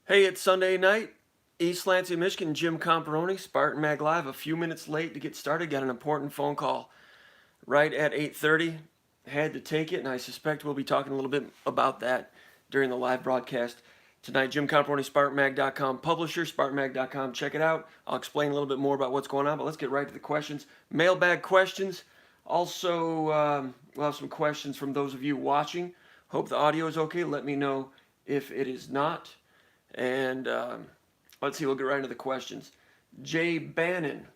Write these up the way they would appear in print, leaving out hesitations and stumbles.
Hey, it's Sunday night. East Lansing, Michigan. Jim Comparoni, Spartan Mag Live. A few minutes late to get started. Got an important phone call right at 8:30. Had to take it, and I suspect we'll be talking a little bit about that during the live broadcast tonight. Jim Comparoni, SpartanMag.com, publisher, SpartanMag.com. Check it out. I'll explain a little bit more about what's going on, but let's get right to the questions. Mailbag questions. Also, we'll have some questions from those of you watching. Hope the audio is okay. Let me know if it is not. And let's see, we'll get right into the questions. Jay Bannon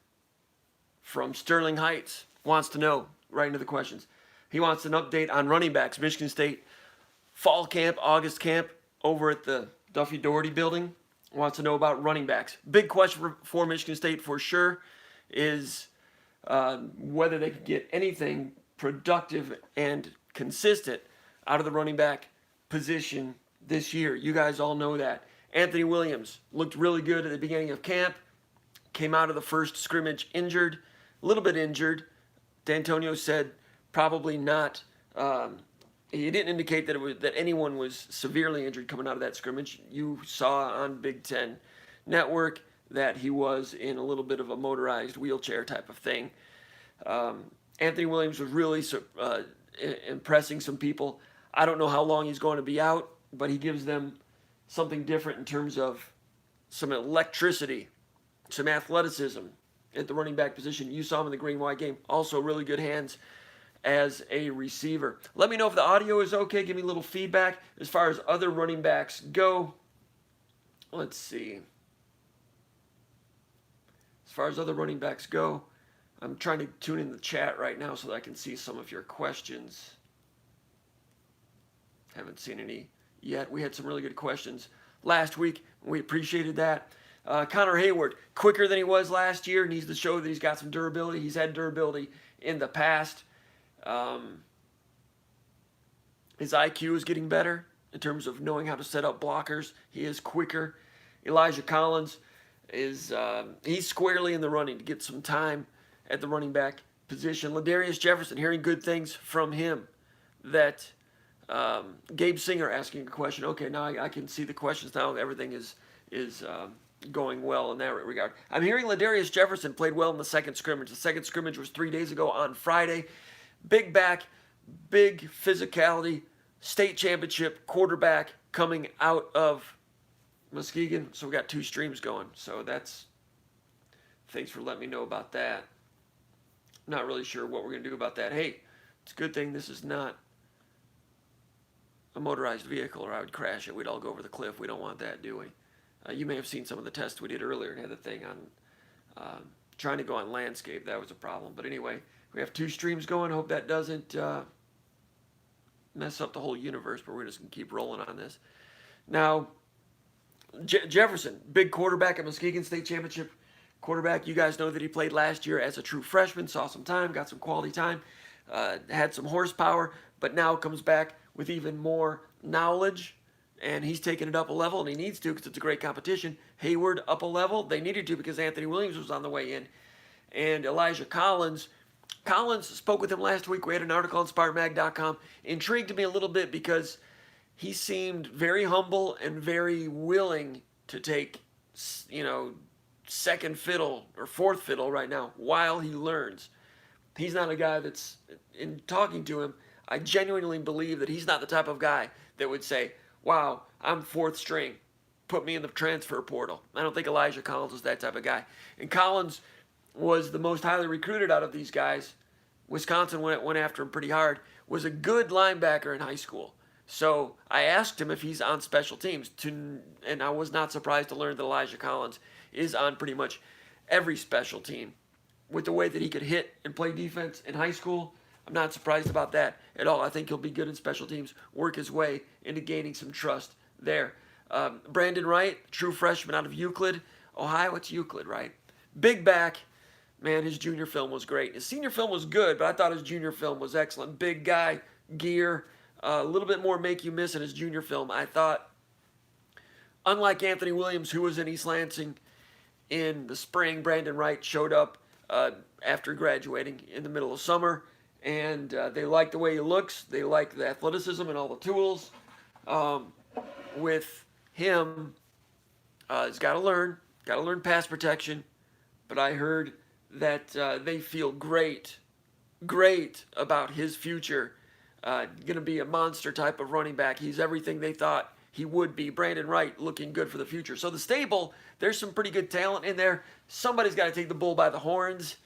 from Sterling Heights wants to know, right into the questions. He wants an update on running backs. Michigan State fall camp, August camp over at the Duffy Doherty building. Wants to know about running backs. Big question for Michigan State for sure is whether they could get anything productive and consistent out of the running back position this year. You guys all know that. Anthony Williams looked really good at the beginning of camp. Came out of the first scrimmage injured, a little bit injured. D'Antonio said probably not. He didn't indicate that anyone was severely injured coming out of that scrimmage. You saw on Big Ten Network that he was in a little bit of a motorized wheelchair type of thing. Anthony Williams was really impressing some people. I don't know how long he's going to be out, but he gives them something different in terms of some electricity, some athleticism at the running back position. You saw him in the green-white game. Also really good hands as a receiver. Let me know if the audio is okay. Give me a little feedback. As far as other running backs go, let's see. As far as other running backs go, I'm trying to tune in the chat right now so that I can see some of your questions. Haven't seen any yet. We had some really good questions last week. We appreciated that. Connor Hayward, quicker than he was last year, needs to show that he's got some durability. He's had durability in the past. His IQ is getting better in terms of knowing how to set up blockers. He is quicker. Elijah Collins is he's squarely in the running to get some time at the running back position. Ladarius Jefferson, hearing good things from him. That Gabe Singer asking a question. Okay, now I can see the questions now. Everything is going well in that regard. I'm hearing Ladarius Jefferson played well in the second scrimmage. The second scrimmage was 3 days ago on Friday. Big back, big physicality, state championship quarterback coming out of Muskegon. So we got two streams going. So thanks for letting me know about that. Not really sure what we're going to do about that. Hey, it's a good thing this is not a motorized vehicle, or I would crash it. We'd all go over the cliff. We don't want that, do we? You may have seen some of the tests we did earlier and had the thing on trying to go on landscape. That was a problem. But anyway, we have two streams going. Hope that doesn't mess up the whole universe, but we're just going to keep rolling on this. Now, Jefferson, big quarterback at Muskegon State Championship quarterback. You guys know that he played last year as a true freshman, saw some time, got some quality time, had some horsepower, but now comes back with even more knowledge, and he's taking it up a level, and he needs to because it's a great competition. Hayward up a level. They needed to because Anthony Williams was on the way in. And Elijah Collins spoke with him last week. We had an article on SpartanMag.com. Intrigued me a little bit because he seemed very humble and very willing to take, second fiddle or fourth fiddle right now while he learns. He's not a guy that's, in talking to him, I genuinely believe that he's not the type of guy that would say, wow, I'm fourth string, put me in the transfer portal. I don't think Elijah Collins is that type of guy. And Collins was the most highly recruited out of these guys. Wisconsin went after him pretty hard, was a good linebacker in high school. So I asked him if he's on special teams, and I was not surprised to learn that Elijah Collins is on pretty much every special team. With the way that he could hit and play defense in high school, I'm not surprised about that at all. I think he'll be good in special teams, work his way into gaining some trust there. Brandon Wright, true freshman out of Euclid, Ohio. It's Euclid, right? Big back. Man, his junior film was great. His senior film was good, but I thought his junior film was excellent. Big guy, gear, a little bit more make you miss in his junior film. I thought, unlike Anthony Williams, who was in East Lansing in the spring, Brandon Wright showed up after graduating in the middle of summer. And they like the way he looks. They like the athleticism and all the tools. With him, He's got to learn pass protection. But I heard that they feel great about his future. Going to be a monster type of running back. He's everything they thought he would be. Brandon Wright looking good for the future. So the stable, there's some pretty good talent in there. Somebody's got to take the bull by the horns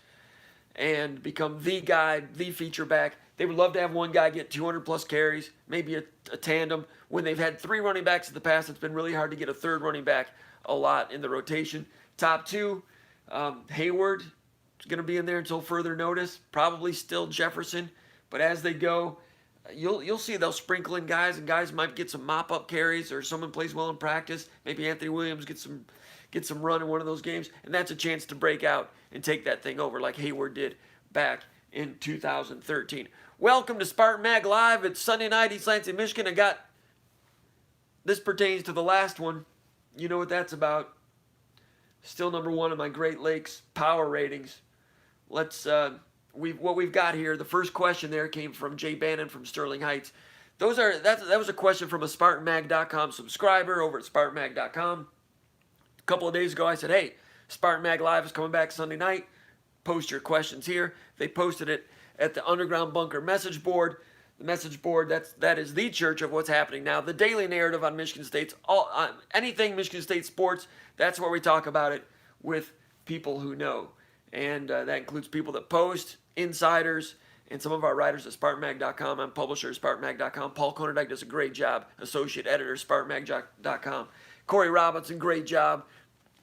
and become the guy, the feature back. They would love to have one guy get 200 plus carries, maybe a tandem. When they've had three running backs in the past, it's been really hard to get a third running back a lot in the rotation. Top two, Hayward is going to be in there until further notice. Probably still Jefferson, but as they go, you'll see they'll sprinkle in guys, and guys might get some mop-up carries, or someone plays well in practice. Maybe Anthony Williams gets some run in one of those games, and that's a chance to break out and take that thing over like Hayward did back in 2013. Welcome to Spartan Mag Live. It's Sunday night, East Lansing, Michigan. This pertains to the last one. You know what that's about. Still number one in my Great Lakes power ratings. What we've got here, the first question there came from Jay Bannon from Sterling Heights. That was a question from a SpartanMag.com subscriber over at SpartanMag.com. A couple of days ago, I said, hey, Spartan Mag Live is coming back Sunday night. Post your questions here. They posted it at the Underground Bunker message board. The message board, that is the church of what's happening now. The daily narrative on Michigan State's anything Michigan State sports. That's where we talk about it with people who know, and that includes people that post, insiders, and some of our writers at SpartanMag.com. I'm publisher at SpartanMag.com. Paul Konerdijk does a great job, associate editor at SpartanMag.com. Corey Robinson, great job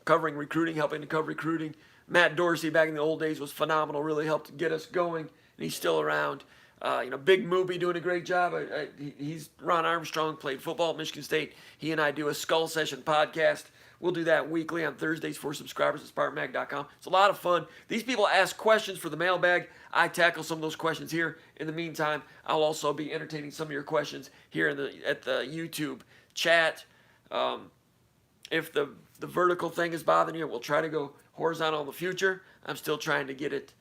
covering recruiting, helping to cover recruiting. Matt Dorsey, back in the old days, was phenomenal, really helped get us going, and he's still around. Big Moobie doing a great job. He's Ron Armstrong, played football at Michigan State. He and I do a Skull Session podcast. We'll do that weekly on Thursdays for subscribers at SpartanMag.com. It's a lot of fun. These people ask questions for the mailbag. I tackle some of those questions here. In the meantime, I'll also be entertaining some of your questions here at the YouTube chat. If the vertical thing is bothering you, we'll try to go horizontal in the future. I'm still trying to get it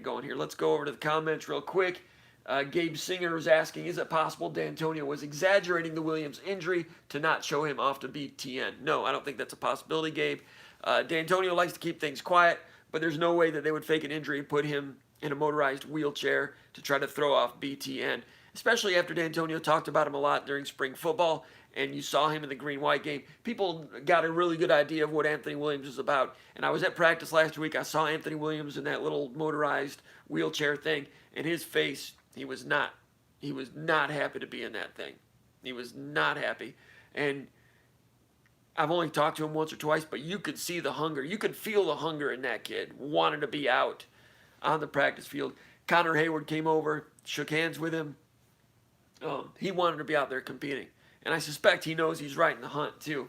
going here. Let's go over to the comments real quick. Gabe Singer was asking, is it possible D'Antonio was exaggerating the Williams injury to not show him off to BTN? No, I don't think that's a possibility, Gabe. D'Antonio likes to keep things quiet, but there's no way that they would fake an injury and put him in a motorized wheelchair to try to throw off BTN, especially after D'Antonio talked about him a lot during spring football, and you saw him in the green-white game. People got a really good idea of what Anthony Williams is about. And I was at practice last week. I saw Anthony Williams in that little motorized wheelchair thing, and his face, he was not happy to be in that thing. He was not happy. And I've only talked to him once or twice, but you could see the hunger. You could feel the hunger in that kid, wanting to be out on the practice field. Connor Hayward came over, shook hands with him. He wanted to be out there competing. And I suspect he knows he's right in the hunt, too.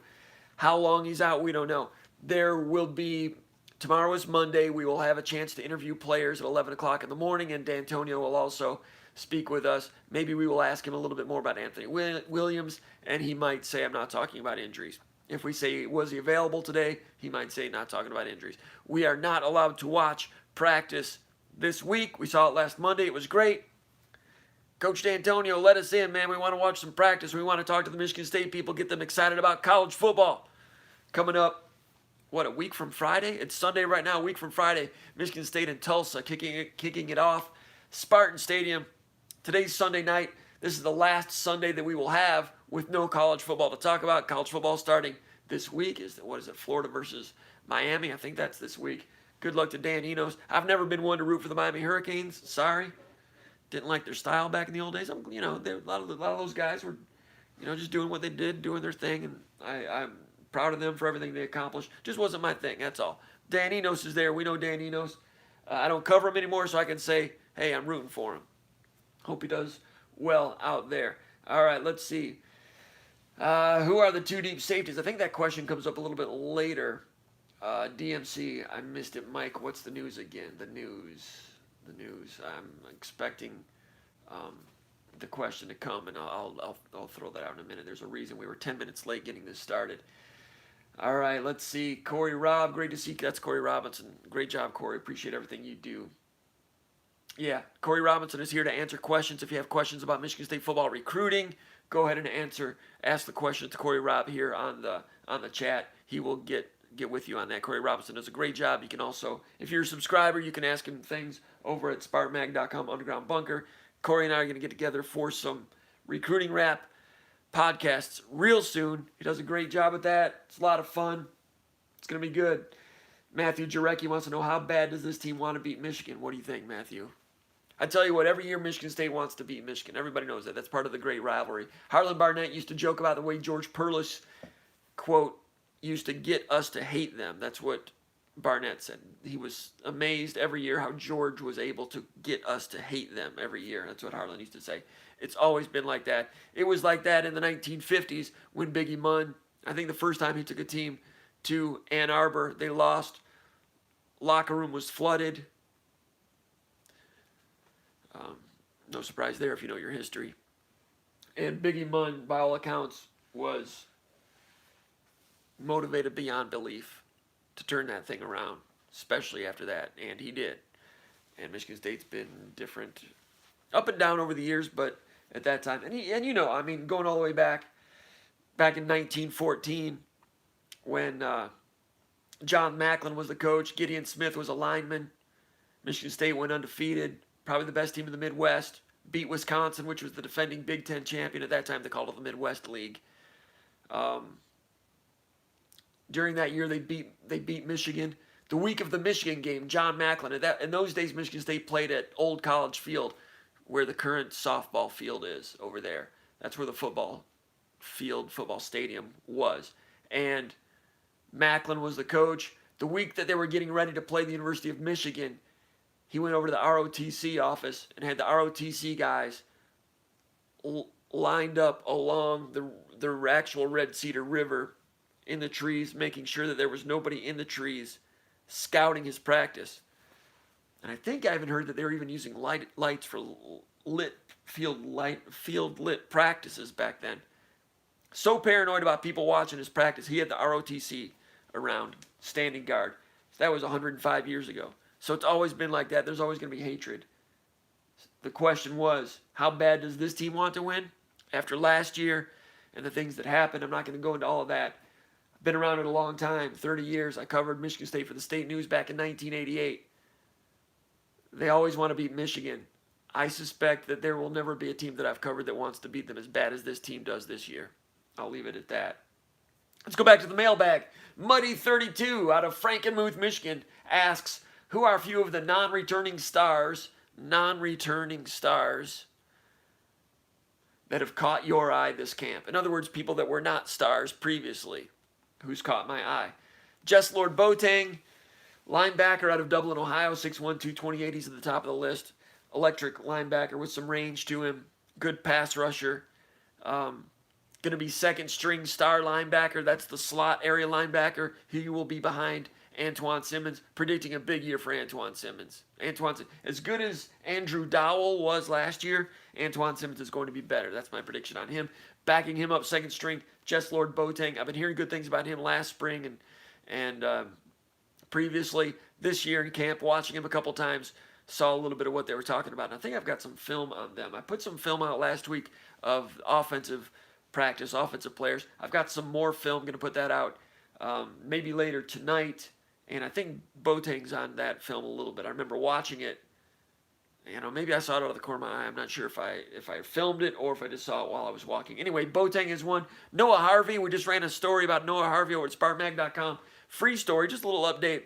How long he's out, we don't know. There will be, tomorrow is Monday, we will have a chance to interview players at 11 o'clock in the morning, and D'Antonio will also speak with us. Maybe we will ask him a little bit more about Anthony Williams, and he might say, I'm not talking about injuries. If we say, was he available today, he might say, not talking about injuries. We are not allowed to watch practice this week. We saw it last Monday. It was great. Coach D'Antonio let us in, man. We want to watch some practice. We want to talk to the Michigan State people, get them excited about college football. Coming up, a week from Friday? It's Sunday right now, a week from Friday. Michigan State and Tulsa kicking it off. Spartan Stadium. Today's Sunday night. This is the last Sunday that we will have with no college football to talk about. College football starting this week. Florida versus Miami? I think that's this week. Good luck to Dan Enos. I've never been one to root for the Miami Hurricanes. Sorry. Didn't like their style back in the old days. A lot of those guys were, just doing what they did, doing their thing, and I'm proud of them for everything they accomplished. Just wasn't my thing, that's all. Dan Enos is there. We know Dan Enos. I don't cover him anymore, so I can say, hey, I'm rooting for him. Hope he does well out there. All right, let's see. Who are the two deep safeties? I think that question comes up a little bit later. DMC, I missed it. Mike, what's the news again? The news. I'm expecting the question to come, and I'll throw that out in a minute. There's a reason we were 10 minutes late getting this started. All right, let's see. Corey Robb, great to see you. That's Corey Robinson. Great job, Corey. Appreciate everything you do. Yeah, Corey Robinson is here to answer questions. If you have questions about Michigan State football recruiting, go ahead and ask the question to Corey Robb here on the chat. He will get with you on that. Corey Robinson does a great job. You can also, if you're a subscriber, you can ask him things over at SpartanMag.com Underground Bunker. Corey and I are going to get together for some recruiting rap podcasts real soon. He does a great job at that. It's a lot of fun. It's going to be good. Matthew Jarecki wants to know, how bad does this team want to beat Michigan? What do you think, Matthew? I tell you what, every year Michigan State wants to beat Michigan. Everybody knows that. That's part of the great rivalry. Harlan Barnett used to joke about the way George Perlis, quote, used to get us to hate them. That's what Barnett said. He was amazed every year how George was able to get us to hate them every year. That's what Harlan used to say. It's always been like that. It was like that in the 1950s when Biggie Munn, I think the first time he took a team to Ann Arbor, they lost. Locker room was flooded. No surprise there if you know your history. And Biggie Munn, by all accounts, was motivated beyond belief to turn that thing around, especially after that, and he did. And Michigan State's been different, up and down over the years, but at that time, and you know, I mean, going all the way back in 1914, when John Macklin was the coach, Gideon Smith was a lineman, Michigan State went undefeated, probably the best team in the Midwest, beat Wisconsin, which was the defending Big Ten champion at that time. They called it the Midwest League. During that year, they beat Michigan. The week of the Michigan game, John Macklin. In those days, Michigan State played at Old College Field, where the current softball field is over there. That's where the football stadium was. And Macklin was the coach. The week that they were getting ready to play the University of Michigan, he went over to the ROTC office and had the ROTC guys lined up along the actual Red Cedar River in the trees, making sure that there was nobody in the trees, scouting his practice. And I think I even heard that they were even using lights for field lit practices back then. So paranoid about people watching his practice, he had the ROTC around, standing guard. That was 105 years ago. So it's always been like that. There's always going to be hatred. The question was, how bad does this team want to win? After last year and the things that happened, I'm not going to go into all of that. I've been around it a long time, 30 years. I covered Michigan State for the State News back in 1988. They always want to beat Michigan. I suspect that there will never be a team that I've covered that wants to beat them as bad as this team does this year. I'll leave it at that. Let's go back to the mailbag. Muddy32 out of Frankenmuth, Michigan asks, who are a few of the non-returning stars that have caught your eye this camp? In other words, people that were not stars previously. Who's caught my eye? Jess Lord Boateng, linebacker out of Dublin, Ohio, 6'1", 228. He's at the top of the list. Electric linebacker with some range to him. Good pass rusher. Going to be second string star linebacker. That's the slot area linebacker. He will be behind Antoine Simmons. Predicting a big year for Antoine Simmons. As good as Andrew Dowell was last year, Antoine Simmons is going to be better. That's my prediction on him. Backing him up, second string, Jess Lord Boateng. I've been hearing good things about him last spring and previously this year in camp, watching him a couple times, saw a little bit of what they were talking about. And I think I've got some film on them. I put some film out last week of offensive practice, offensive players. I've got some more film, going to put that out maybe later tonight. And I think Boateng's on that film a little bit. I remember watching it. You know, maybe I saw it out of the corner of my eye. I'm not sure if I filmed it or if I just saw it while I was walking. Anyway, Boateng is one. Noah Harvey, we just ran a story about Noah Harvey over at SpartanMag.com. Free story, just a little update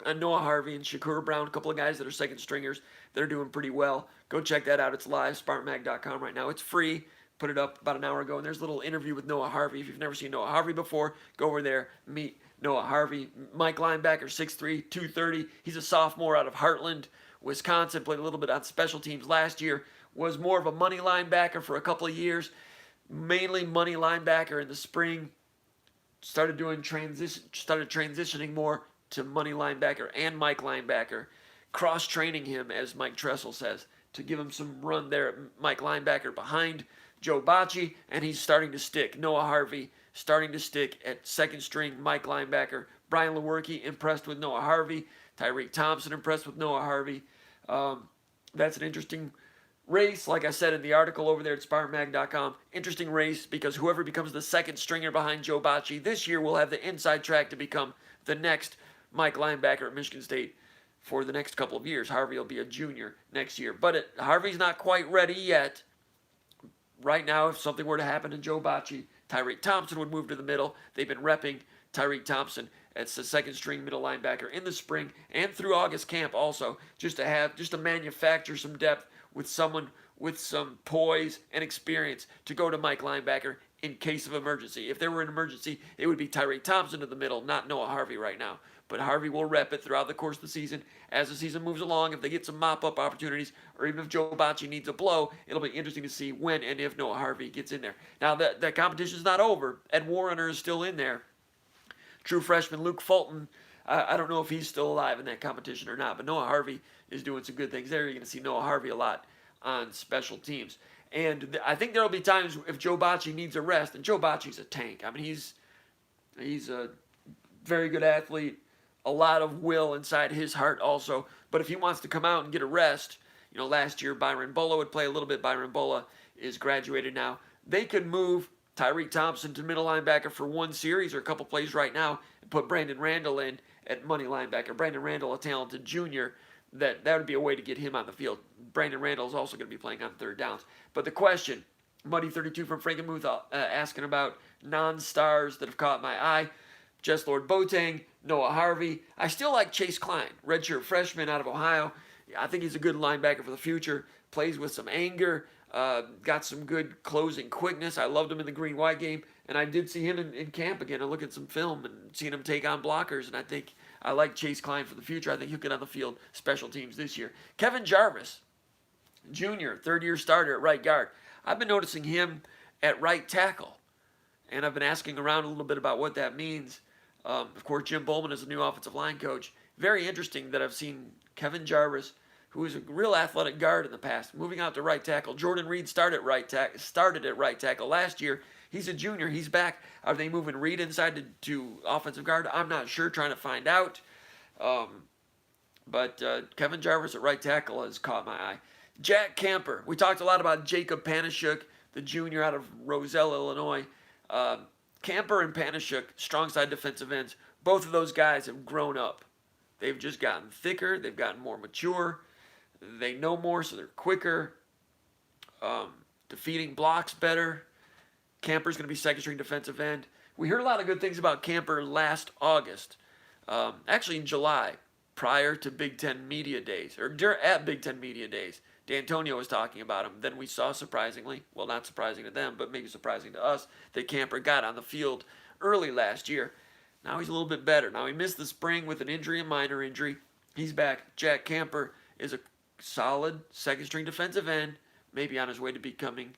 on Noah Harvey and Shakur Brown, a couple of guys that are second stringers that are doing pretty well. Go check that out. It's live, SpartanMag.com right now. It's free. Put it up about an hour ago, and there's a little interview with Noah Harvey. If you've never seen Noah Harvey before, go over there, meet Noah Harvey. Mike linebacker, 6'3", 230. He's a sophomore out of Heartland, Wisconsin. Played a little bit on special teams last year. Was more of a money linebacker for a couple of years. Mainly money linebacker in the spring. Started transitioning more to money linebacker and Mike linebacker. Cross-training him, as Mike Tressel says, to give him some run there at Mike linebacker behind Joe Bocci, and he's starting to stick. Noah Harvey starting to stick at second string Mike linebacker. Brian Lewerke impressed with Noah Harvey. Tyreek Thompson impressed with Noah Harvey. That's an interesting race, like I said in the article over there at SpartanMag.com, interesting race because whoever becomes the second stringer behind Joe Bocci this year will have the inside track to become the next Mike linebacker at Michigan State for the next couple of years. Harvey will be a junior next year. But Harvey's not quite ready yet. Right now, if something were to happen to Joe Bocci, Tyreek Thompson would move to the middle. They've been repping Tyreek Thompson as the second string middle linebacker in the spring and through August camp also, just to manufacture some depth with someone with some poise and experience to go to Mike linebacker in case of emergency. If there were an emergency, it would be Tyreek Thompson to the middle, not Noah Harvey right now. But Harvey will rep it throughout the course of the season. As the season moves along, if they get some mop-up opportunities, or even if Joe Bocci needs a blow, it'll be interesting to see when and if Noah Harvey gets in there. Now, that competition's not over. Ed Warrener is still in there. True freshman Luke Fulton, I don't know if he's still alive in that competition or not, but Noah Harvey is doing some good things there. You're going to see Noah Harvey a lot on special teams. And I think there will be times if Joe Bocci needs a rest, and Joe Bocci's a tank. I mean, he's a very good athlete, a lot of will inside his heart also. But if he wants to come out and get a rest, last year Byron Bulla would play a little bit. Byron Bulla is graduated now. They could move Tyreek Thompson to middle linebacker for one series or a couple plays right now and put Brandon Randall in at money linebacker. Brandon Randall, a talented junior, that would be a way to get him on the field. Brandon Randall is also going to be playing on third downs. But the question, Muddy32 from Frankenmuth asking about non-stars that have caught my eye. Jess Lord Boateng, Noah Harvey. I still like Chase Klein, redshirt freshman out of Ohio. I think he's a good linebacker for the future. Plays with some anger. Got some good closing quickness. I loved him in the green-white game. And I did see him in camp again. I looked at some film and seen him take on blockers. And I think I like Chase Klein for the future. I think he'll get on the field special teams this year. Kevin Jarvis, junior, third-year starter at right guard. I've been noticing him at right tackle. And I've been asking around a little bit about what that means. Of course, Jim Bowman is the new offensive line coach. Very interesting that I've seen Kevin Jarvis, who is a real athletic guard in the past, moving out to right tackle. Jordan Reed started at right tackle last year. He's a junior. He's back. Are they moving Reed inside to offensive guard? I'm not sure. Trying to find out. But Kevin Jarvis at right tackle has caught my eye. Jack Camper. We talked a lot about Jacob Panashuk, the junior out of Roselle, Illinois. Camper and Panashuk, strong side defensive ends, both of those guys have grown up. They've just gotten thicker. They've gotten more mature. They know more, so they're quicker. Defeating blocks better. Camper's going to be second-string defensive end. We heard a lot of good things about Camper last August. Actually, in July, prior to Big Ten Media Days, or at Big Ten Media Days, D'Antonio was talking about him. Then we saw, surprisingly, well, not surprising to them, but maybe surprising to us, that Camper got on the field early last year. Now he's a little bit better. Now he missed the spring with an injury, a minor injury. He's back. Jack Camper is a solid second-string defensive end, maybe on his way to becoming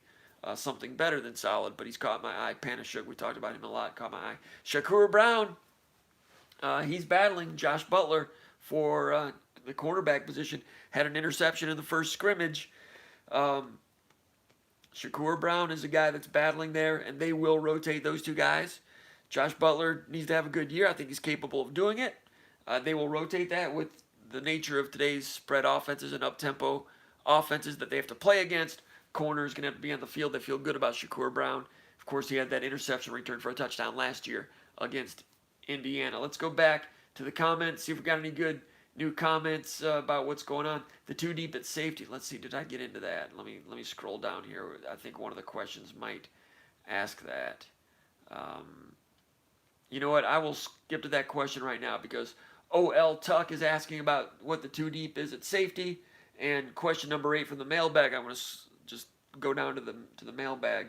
something better than solid, but he's caught my eye. Panashuk, we talked about him a lot, caught my eye. Shakur Brown, he's battling Josh Butler for the cornerback position. Had an interception in the first scrimmage. Shakur Brown is a guy that's battling there, and they will rotate those two guys. Josh Butler needs to have a good year. I think he's capable of doing it. They will rotate that with the nature of today's spread offenses and up-tempo offenses that they have to play against. Corner is going to have to be on the field. They feel good about Shakur Brown. Of course, he had that interception return for a touchdown last year against Indiana. Let's go back to the comments, see if we got any good new comments about what's going on. The two deep at safety. Let's see, did I get into that? Let me scroll down here. I think one of the questions might ask that. You know what? I will skip to that question right now because O.L. Tuck is asking about what the two deep is at safety. And question number 8 from the mailbag, I want to just go down to the mailbag.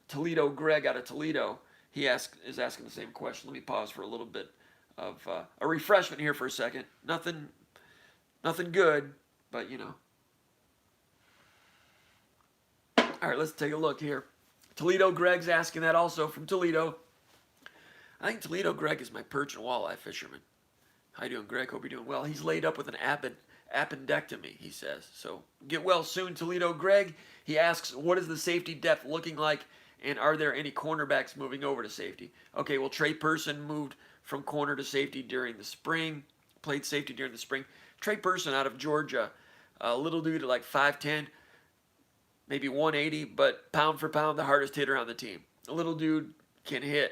Toledo Greg out of Toledo, is asking the same question. Let me pause for a little bit of a refreshment here for a second. Nothing good, but you know. All right, let's take a look here. Toledo Greg's asking that also from Toledo. I think Toledo Greg is my perch and walleye fisherman. How you doing, Greg? Hope you're doing well. He's laid up with an appendectomy, he says. So get well soon, Toledo Greg. He asks, what is the safety depth looking like, and are there any cornerbacks moving over to safety? Okay, well, Trey Person moved from corner to safety during the spring, played safety during the spring. Trey Person out of Georgia, a little dude at like 5'10", maybe 180, but pound for pound, the hardest hitter on the team. A little dude can hit.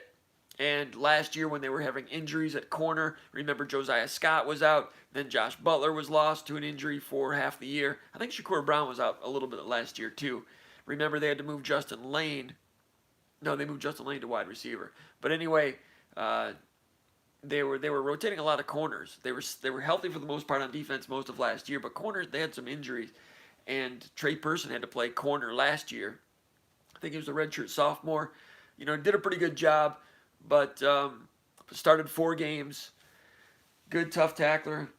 And last year when they were having injuries at corner, remember Josiah Scott was out, then Josh Butler was lost to an injury for half the year. I think Shakur Brown was out a little bit last year too. Remember they had to move Justin Lane. No, they moved Justin Lane to wide receiver. But anyway, they were rotating a lot of corners. They were healthy for the most part on defense most of last year, but corners they had some injuries. And Trey Person had to play corner last year. I think he was a redshirt sophomore. Did a pretty good job, but started 4 games. Good tough tackler,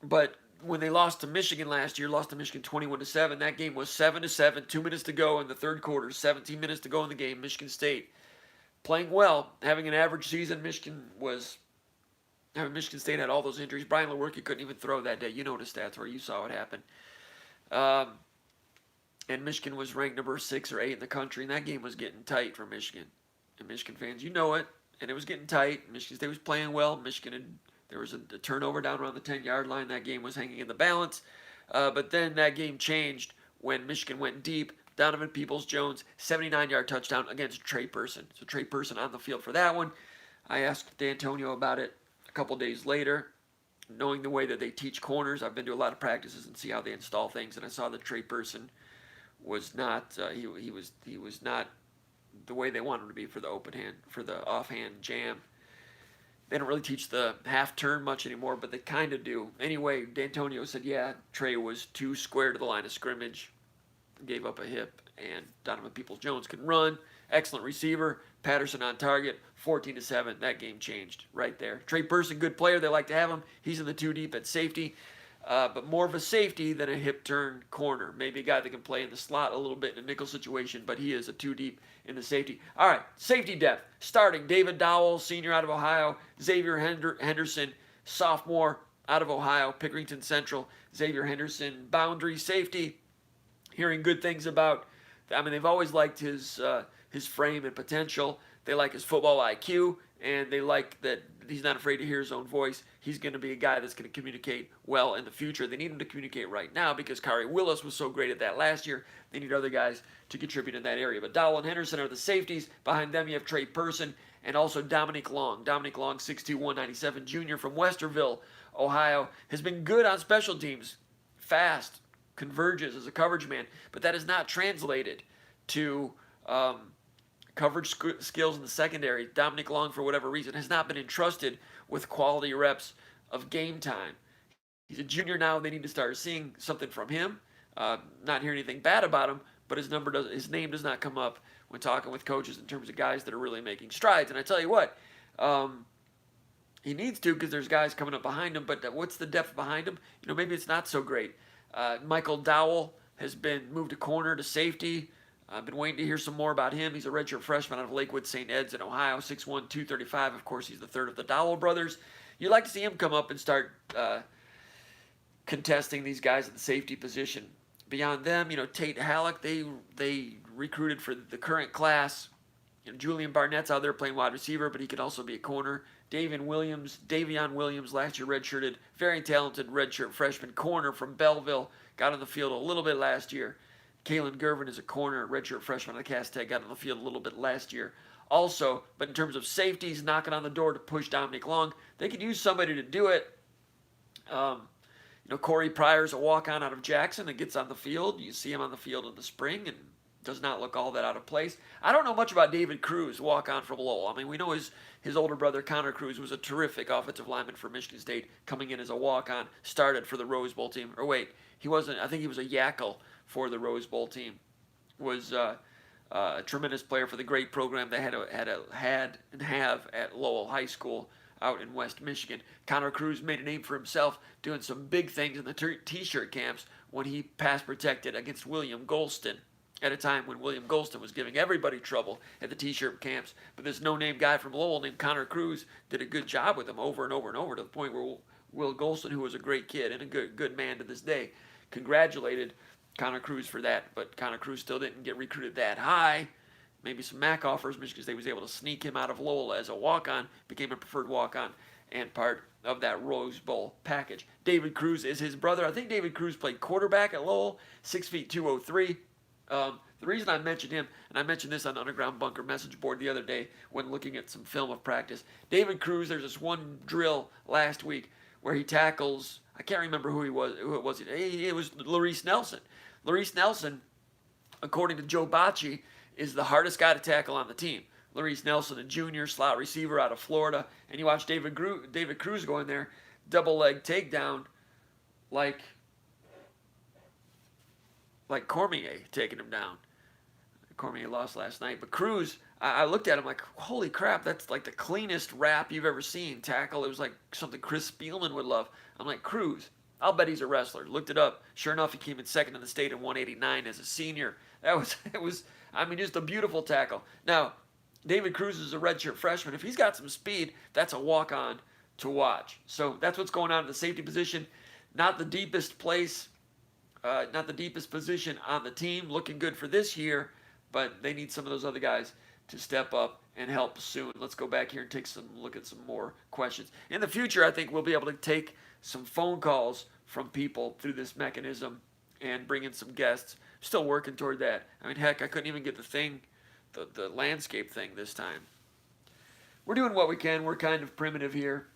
but when they lost to Michigan last year, lost to Michigan 21-7. That game was 7-7. 2 minutes to go in the third quarter. 17 minutes to go in the game. Michigan State playing well, having an average season. Michigan State had all those injuries. Brian Lewerke couldn't even throw that day. You know the stats where you saw it happen. And Michigan was ranked number 6 or 8 in the country, and that game was getting tight for Michigan. And Michigan fans, you know it, and it was getting tight. Michigan State was playing well. There was a turnover down around the 10-yard line. That game was hanging in the balance. But then that game changed when Michigan went deep. Donovan Peoples-Jones, 79-yard touchdown against Trey Person. So Trey Person on the field for that one. I asked D'Antonio about it a couple days later. Knowing the way that they teach corners, I've been to a lot of practices and see how they install things, and I saw that Trey Person was not he was not the way they want him to be for the offhand jam. They don't really teach the half turn much anymore, but they kind of do. Anyway, D'Antonio said, yeah, Trey was too square to the line of scrimmage, gave up a hip, and Donovan Peoples-Jones can run. Excellent receiver. Patterson on target, 14-7. That game changed right there. Trey Person, good player. They like to have him. He's in the 2 deep at safety, but more of a safety than a hip turn corner. Maybe a guy that can play in the slot a little bit in a nickel situation, but he is a 2 deep in the safety. All right, safety depth. Starting, David Dowell, senior out of Ohio. Xavier Henderson, sophomore out of Ohio, Pickerington Central. Xavier Henderson, boundary safety. Hearing good things about, they've always liked his frame and potential. They like his football IQ, and they like that he's not afraid to hear his own voice. He's going to be a guy that's going to communicate well in the future. They need him to communicate right now because Kari Willis was so great at that last year. They need other guys to contribute in that area. But Dowell and Henderson are the safeties. Behind them, you have Trey Person and also Dominique Long. Dominique Long, 6'2", 197, junior from Westerville, Ohio, has been good on special teams. Fast, converges as a coverage man, but that is not translated to coverage skills in the secondary. Dominic Long, for whatever reason, has not been entrusted with quality reps of game time. He's a junior now. They need to start seeing something from him. Not hear anything bad about him, but his name does not come up when talking with coaches in terms of guys that are really making strides. And I tell you what, he needs to because there's guys coming up behind him, but what's the depth behind him? Maybe it's not so great. Michael Dowell has been moved to corner to safety. I've been waiting to hear some more about him. He's a redshirt freshman out of Lakewood St. Ed's in Ohio, 6'1", 235. Of course, he's the third of the Dowell brothers. You'd like to see him come up and start contesting these guys at the safety position. Beyond them, Tate Halleck, they recruited for the current class. Julian Barnett's out there playing wide receiver, but he could also be a corner. Davion Williams, last year redshirted, very talented redshirt freshman corner from Belleville, got on the field a little bit last year. Kalen Gervin is a corner, redshirt freshman out of Cass Tech, got on the field a little bit last year. Also, but in terms of safeties, knocking on the door to push Dominic Long, they could use somebody to do it. Corey Pryor's a walk-on out of Jackson that gets on the field. You see him on the field in the spring and does not look all that out of place. I don't know much about David Cruz, walk-on from Lowell. We know his older brother, Connor Cruz, was a terrific offensive lineman for Michigan State, coming in as a walk-on, started for the Rose Bowl team. Or wait, he wasn't. I think he was a Yackle for the Rose Bowl team. Was a tremendous player for the great program they had and have at Lowell High School out in West Michigan. Connor Cruz made a name for himself doing some big things in the t-shirt camps when he pass protected against William Golston at a time when William Golston was giving everybody trouble at the t-shirt camps. But this no-name guy from Lowell named Connor Cruz did a good job with him over and over and over to the point where Will Golston, who was a great kid and a good man to this day, congratulated Connor Cruz for that. But Connor Cruz still didn't get recruited that high. Maybe some MAC offers. Michigan State was able to sneak him out of Lowell as a walk-on, became a preferred walk-on and part of that Rose Bowl package. David Cruz is his brother. I think David Cruz played quarterback at Lowell, 6'2", 203. The reason I mentioned him, and I mentioned this on the Underground Bunker message board the other day when looking at some film of practice. David Cruz, there's this one drill last week where he tackles, I can't remember who it was. It was Larice Nelson. Larice Nelson, according to Joe Bocci, is the hardest guy to tackle on the team. Larice Nelson, a junior slot receiver out of Florida. And you watch David Cruz go in there, double leg takedown, like Cormier taking him down. Cormier lost last night, but Cruz, I looked at him like, holy crap, that's like the cleanest wrap you've ever seen. Tackle, it was like something Chris Spielman would love. I'm like, Cruz, I'll bet he's a wrestler. Looked it up. Sure enough, he came in second in the state in 189 as a senior. It was, I mean, just a beautiful tackle. Now, David Cruz is a redshirt freshman. If he's got some speed, that's a walk-on to watch. So that's what's going on in the safety position. Not the deepest place, not the deepest position on the team. Looking good for this year, but they need some of those other guys to step up and help soon. Let's go back here and take some look at some more questions. In the future, I think we'll be able to take some phone calls from people through this mechanism and bring in some guests. Still working toward that. I mean, heck, I couldn't even get the landscape thing this time. We're doing what we can. We're kind of primitive here.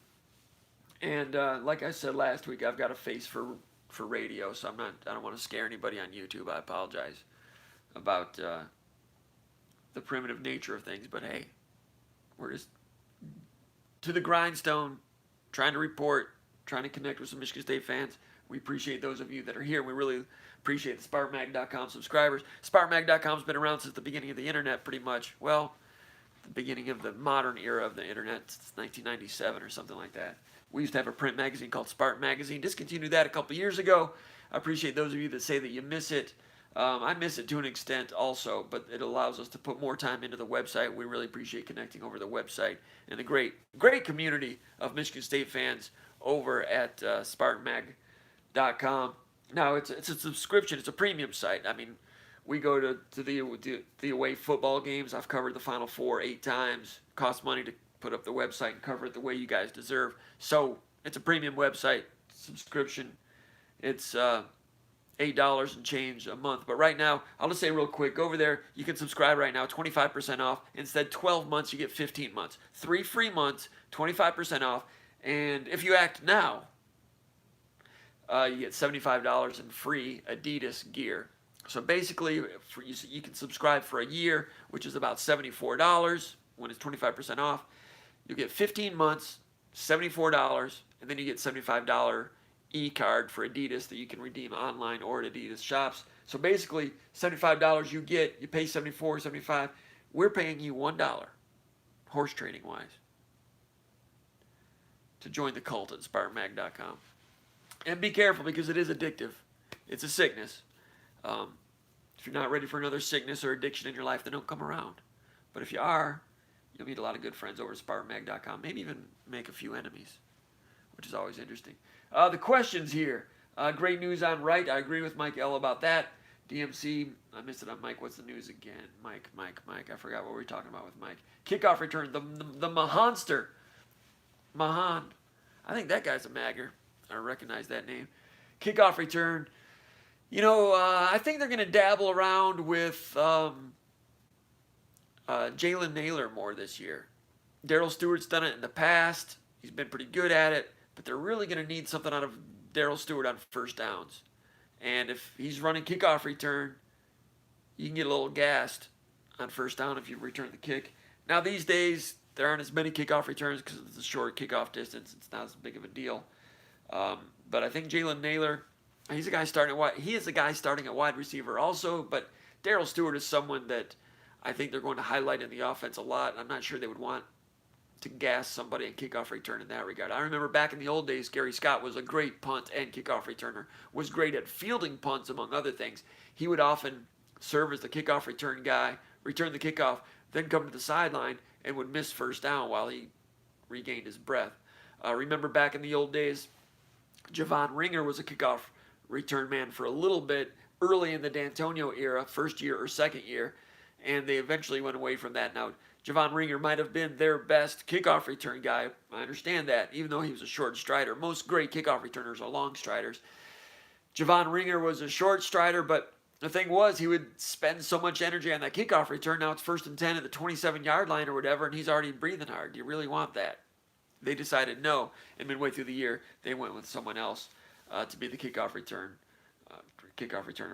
And like I said last week, I've got a face for radio, so I don't want to scare anybody on YouTube. I apologize about the primitive nature of things, but hey, we're just to the grindstone, trying to report, trying to connect with some Michigan State fans. We appreciate those of you that are here. We really appreciate the SpartanMag.com subscribers. SpartanMag.com's been around since the beginning of the internet, pretty much. Well, the beginning of the modern era of the internet, since 1997 or something like that. We used to have a print magazine called Spartan Magazine. Discontinued that a couple years ago. I appreciate those of you that say that you miss it. I miss it to an extent also, but it allows us to put more time into the website. We really appreciate connecting over the website and the great community of Michigan State fans over at SpartanMag.com. Now, it's a subscription. It's a premium site. I mean, we go to the away football games. I've covered the Final Four 8 times. Costs money to put up the website and cover it the way you guys deserve. So it's a premium website subscription. It's $8 and change a month. But right now, I'll just say real quick, go over there. You can subscribe right now, 25% off. Instead, 12 months, you get 15 months. 3 free months, 25% off. And if you act now, you get $75 in free Adidas gear. So basically, you can subscribe for a year, which is about $74 when it's 25% off. You get 15 months, $74, and then you get $75 e-card for Adidas that you can redeem online or at Adidas shops. So basically, $75 you pay $74, $75. We're paying you $1, horse trading wise, to join the cult at SpartanMag.com. And be careful because it is addictive. It's a sickness. If you're not ready for another sickness or addiction in your life, then don't come around. But if you are, you'll meet a lot of good friends over at SpartanMag.com. Maybe even make a few enemies, which is always interesting. The questions here. Great news on Wright. I agree with Mike L. about that. DMC, I missed it on Mike. What's the news again? Mike. I forgot what we were talking about with Mike. Kickoff return. The Mahanster. Mahan. I think that guy's a Magger. I recognize that name. Kickoff return. You know, I think they're going to dabble around with Jalen Naylor more this year. Darryl Stewart's done it in the past. He's been pretty good at it. But they're really going to need something out of Darryl Stewart on first downs. And if he's running kickoff return, you can get a little gassed on first down if you return the kick. Now, these days, there aren't as many kickoff returns because it's a short kickoff distance. It's not as big of a deal. But I think Jalen Naylor, he's a guy starting at wide. He is a guy starting at wide receiver also. But Darryl Stewart is someone that I think they're going to highlight in the offense a lot. I'm not sure they would want to gas somebody in kickoff return in that regard. I remember back in the old days, Gary Scott was a great punt and kickoff returner, was great at fielding punts, among other things. He would often serve as the kickoff return guy, return the kickoff, then come to the sideline and would miss first down while he regained his breath. Remember back in the old days, Javon Ringer was a kickoff return man for a little bit early in the D'Antonio era, first year or second year, and they eventually went away from that. Now, Javon Ringer might have been their best kickoff return guy. I understand that, even though he was a short strider. Most great kickoff returners are long striders. Javon Ringer was a short strider, but the thing was, he would spend so much energy on that kickoff return. Now it's 1st and 10 at the 27-yard line or whatever, and he's already breathing hard. Do you really want that? They decided no, and midway through the year, they went with someone else to be the kickoff returner.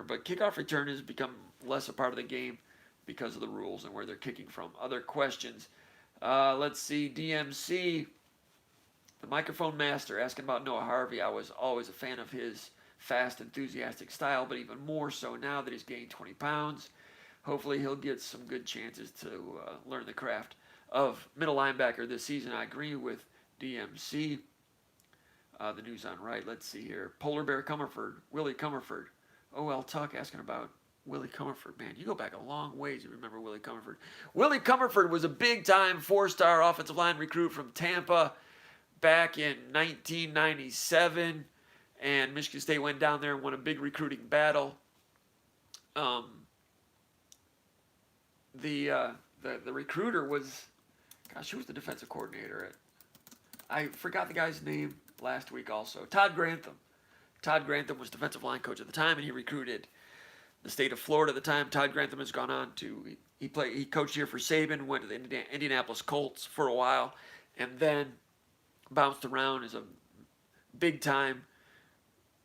But kickoff return has become less a part of the game because of the rules and where they're kicking from. Other questions? Let's see. DMC, the microphone master, asking about Noah Harvey. I was always a fan of his fast, enthusiastic style, but even more so now that he's gained 20 pounds. Hopefully he'll get some good chances to learn the craft of middle linebacker this season. I agree with DMC. The news on right. Let's see here. Polar Bear Comerford, Willie Comerford. O.L. Tuck asking about Willie Comerford. Man, you go back a long ways to remember Willie Comerford. Willie Comerford was a big-time 4-star offensive line recruit from Tampa back in 1997. And Michigan State went down there and won a big recruiting battle. The recruiter was, gosh, who was the defensive coordinator at? I forgot the guy's name last week also. Todd Grantham. Todd Grantham was defensive line coach at the time, and he recruited the state of Florida at the time. Todd Grantham has gone on to, he coached here for Saban, went to the Indianapolis Colts for a while, and then bounced around as a big-time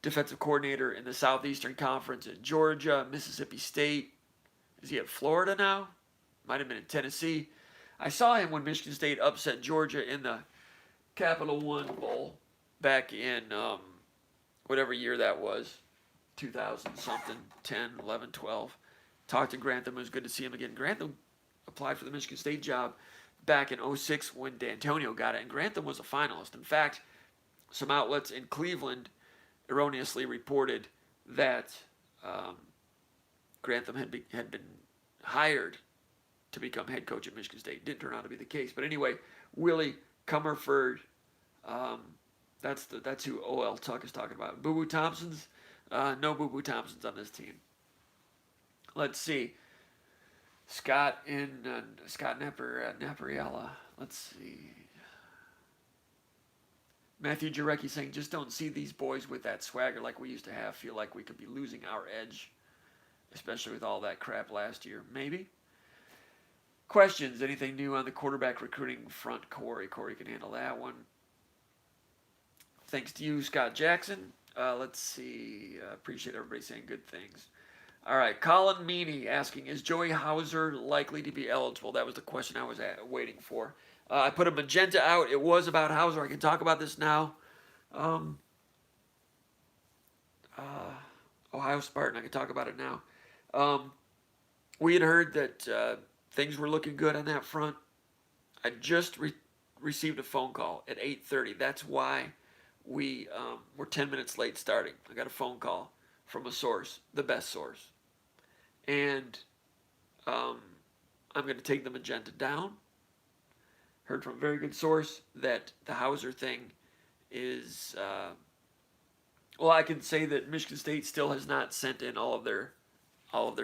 defensive coordinator in the Southeastern Conference at Georgia, Mississippi State. Is he at Florida now? Might have been in Tennessee. I saw him when Michigan State upset Georgia in the Capital One Bowl back in whatever year that was, 2000-something, 10, 11, 12. Talked to Grantham. It was good to see him again. Grantham applied for the Michigan State job back in 2006 when D'Antonio got it, and Grantham was a finalist. In fact, some outlets in Cleveland erroneously reported that Grantham had been hired to become head coach at Michigan State. Didn't turn out to be the case. But anyway, Willie Comerford, that's who O.L. Tuck is talking about. Boo Boo Thompsons? No Boo Boo Thompsons on this team. Let's see. Scott Napariella. Let's see. Matthew Jarecki saying, just don't see these boys with that swagger like we used to have. Feel like we could be losing our edge, especially with all that crap last year. Maybe. Questions? Anything new on the quarterback recruiting front? Corey can handle that one. Thanks to you, Scott Jackson. Let's see. Appreciate everybody saying good things. All right. Colin Meany asking, is Joey Hauser likely to be eligible? That was the question I was waiting for. I put a magenta out. It was about Hauser. I can talk about this now. Ohio Spartan. I can talk about it now. We had heard that things were looking good on that front. I just received a phone call at 8:30. That's why we were 10 minutes late starting. I got a phone call from a source, the best source. And I'm going to take the magenta down. Heard from a very good source that the Hauser thing is, well, I can say that Michigan State still has not sent in all of their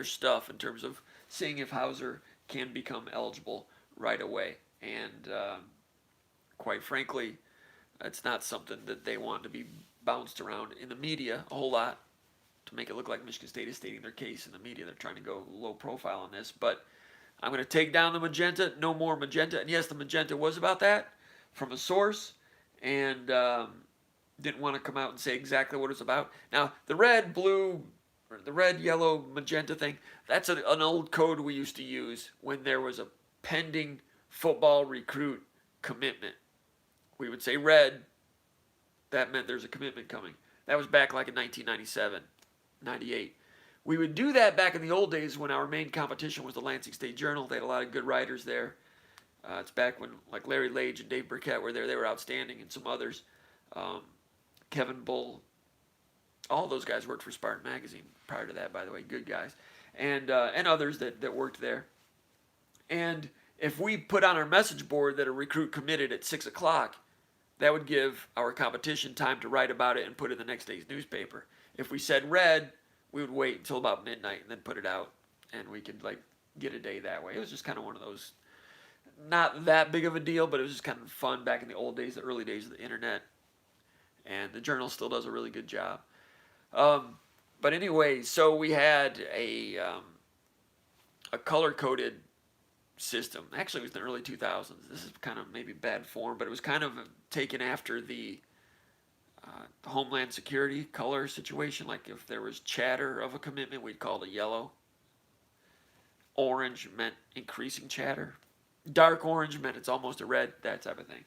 stuff in terms of seeing if Hauser can become eligible right away. And quite frankly, it's not something that they want to be bounced around in the media a whole lot to make it look like Michigan State is stating their case in the media. They're trying to go low profile on this, but I'm going to take down the magenta. No more magenta. And yes, the magenta was about that from a source, and didn't want to come out and say exactly what it's about. Now, the red, blue, or the red, yellow, magenta thing, that's an old code we used to use when there was a pending football recruit commitment. We would say red. That meant there's a commitment coming. That was back like in 1997, 98. We would do that back in the old days when our main competition was the Lansing State Journal. They had a lot of good writers there. It's back when like Larry Lage and Dave Burkett were there. They were outstanding, and some others. Kevin Bull. All those guys worked for Spartan Magazine prior to that, by the way. Good guys. And others that worked there. And if we put on our message board that a recruit committed at 6 o'clock, that would give our competition time to write about it and put it in the next day's newspaper. If we said red, we would wait until about midnight and then put it out, and we could like get a day that way. It was just kind of one of those, not that big of a deal, but it was just kind of fun back in the old days, the early days of the internet. And the Journal still does a really good job. But anyway, so we had a color-coded system. Actually, it was in the early 2000s. This is kind of maybe bad form, but it was kind of taken after the Homeland Security color situation. Like if there was chatter of a commitment, we'd call it yellow. Orange meant increasing chatter. Dark orange meant it's almost a red, that type of thing.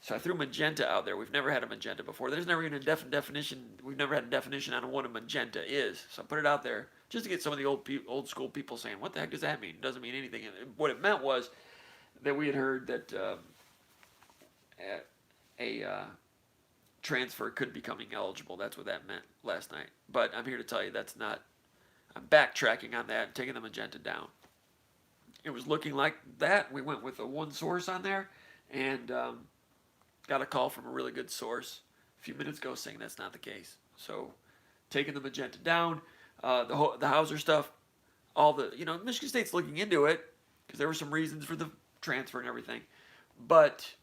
So I threw magenta out there. We've never had a magenta before. There's never even a definition. We've never had a definition on what a magenta is. So I put it out there just to get some of the old school people saying, "What the heck does that mean?" It doesn't mean anything. And what it meant was that we had heard that a transfer could be coming eligible. That's what that meant last night. But I'm here to tell you that's not. I'm backtracking on that and taking the magenta down. It was looking like that. We went with a one source on there, and got a call from a really good source a few minutes ago saying that's not the case. So, taking the magenta down, the Hauser stuff, all the Michigan State's looking into it because there were some reasons for the transfer and everything, but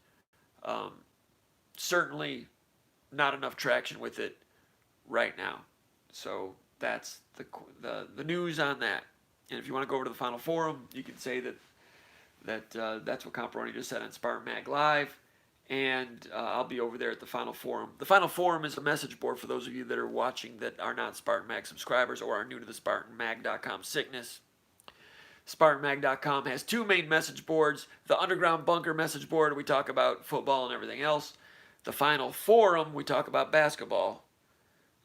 certainly not enough traction with it right now. So that's the news on that. And if you want to go over to the Final Forum, you can say that's what Comparoni just said on Spartan Mag Live. And I'll be over there at the Final Forum. The Final Forum is a message board for those of you that are watching that are not Spartan Mag subscribers or are new to the SpartanMag.com sickness. SpartanMag.com has two main message boards. The Underground Bunker message board, we talk about football and everything else. The Final Forum, we talk about basketball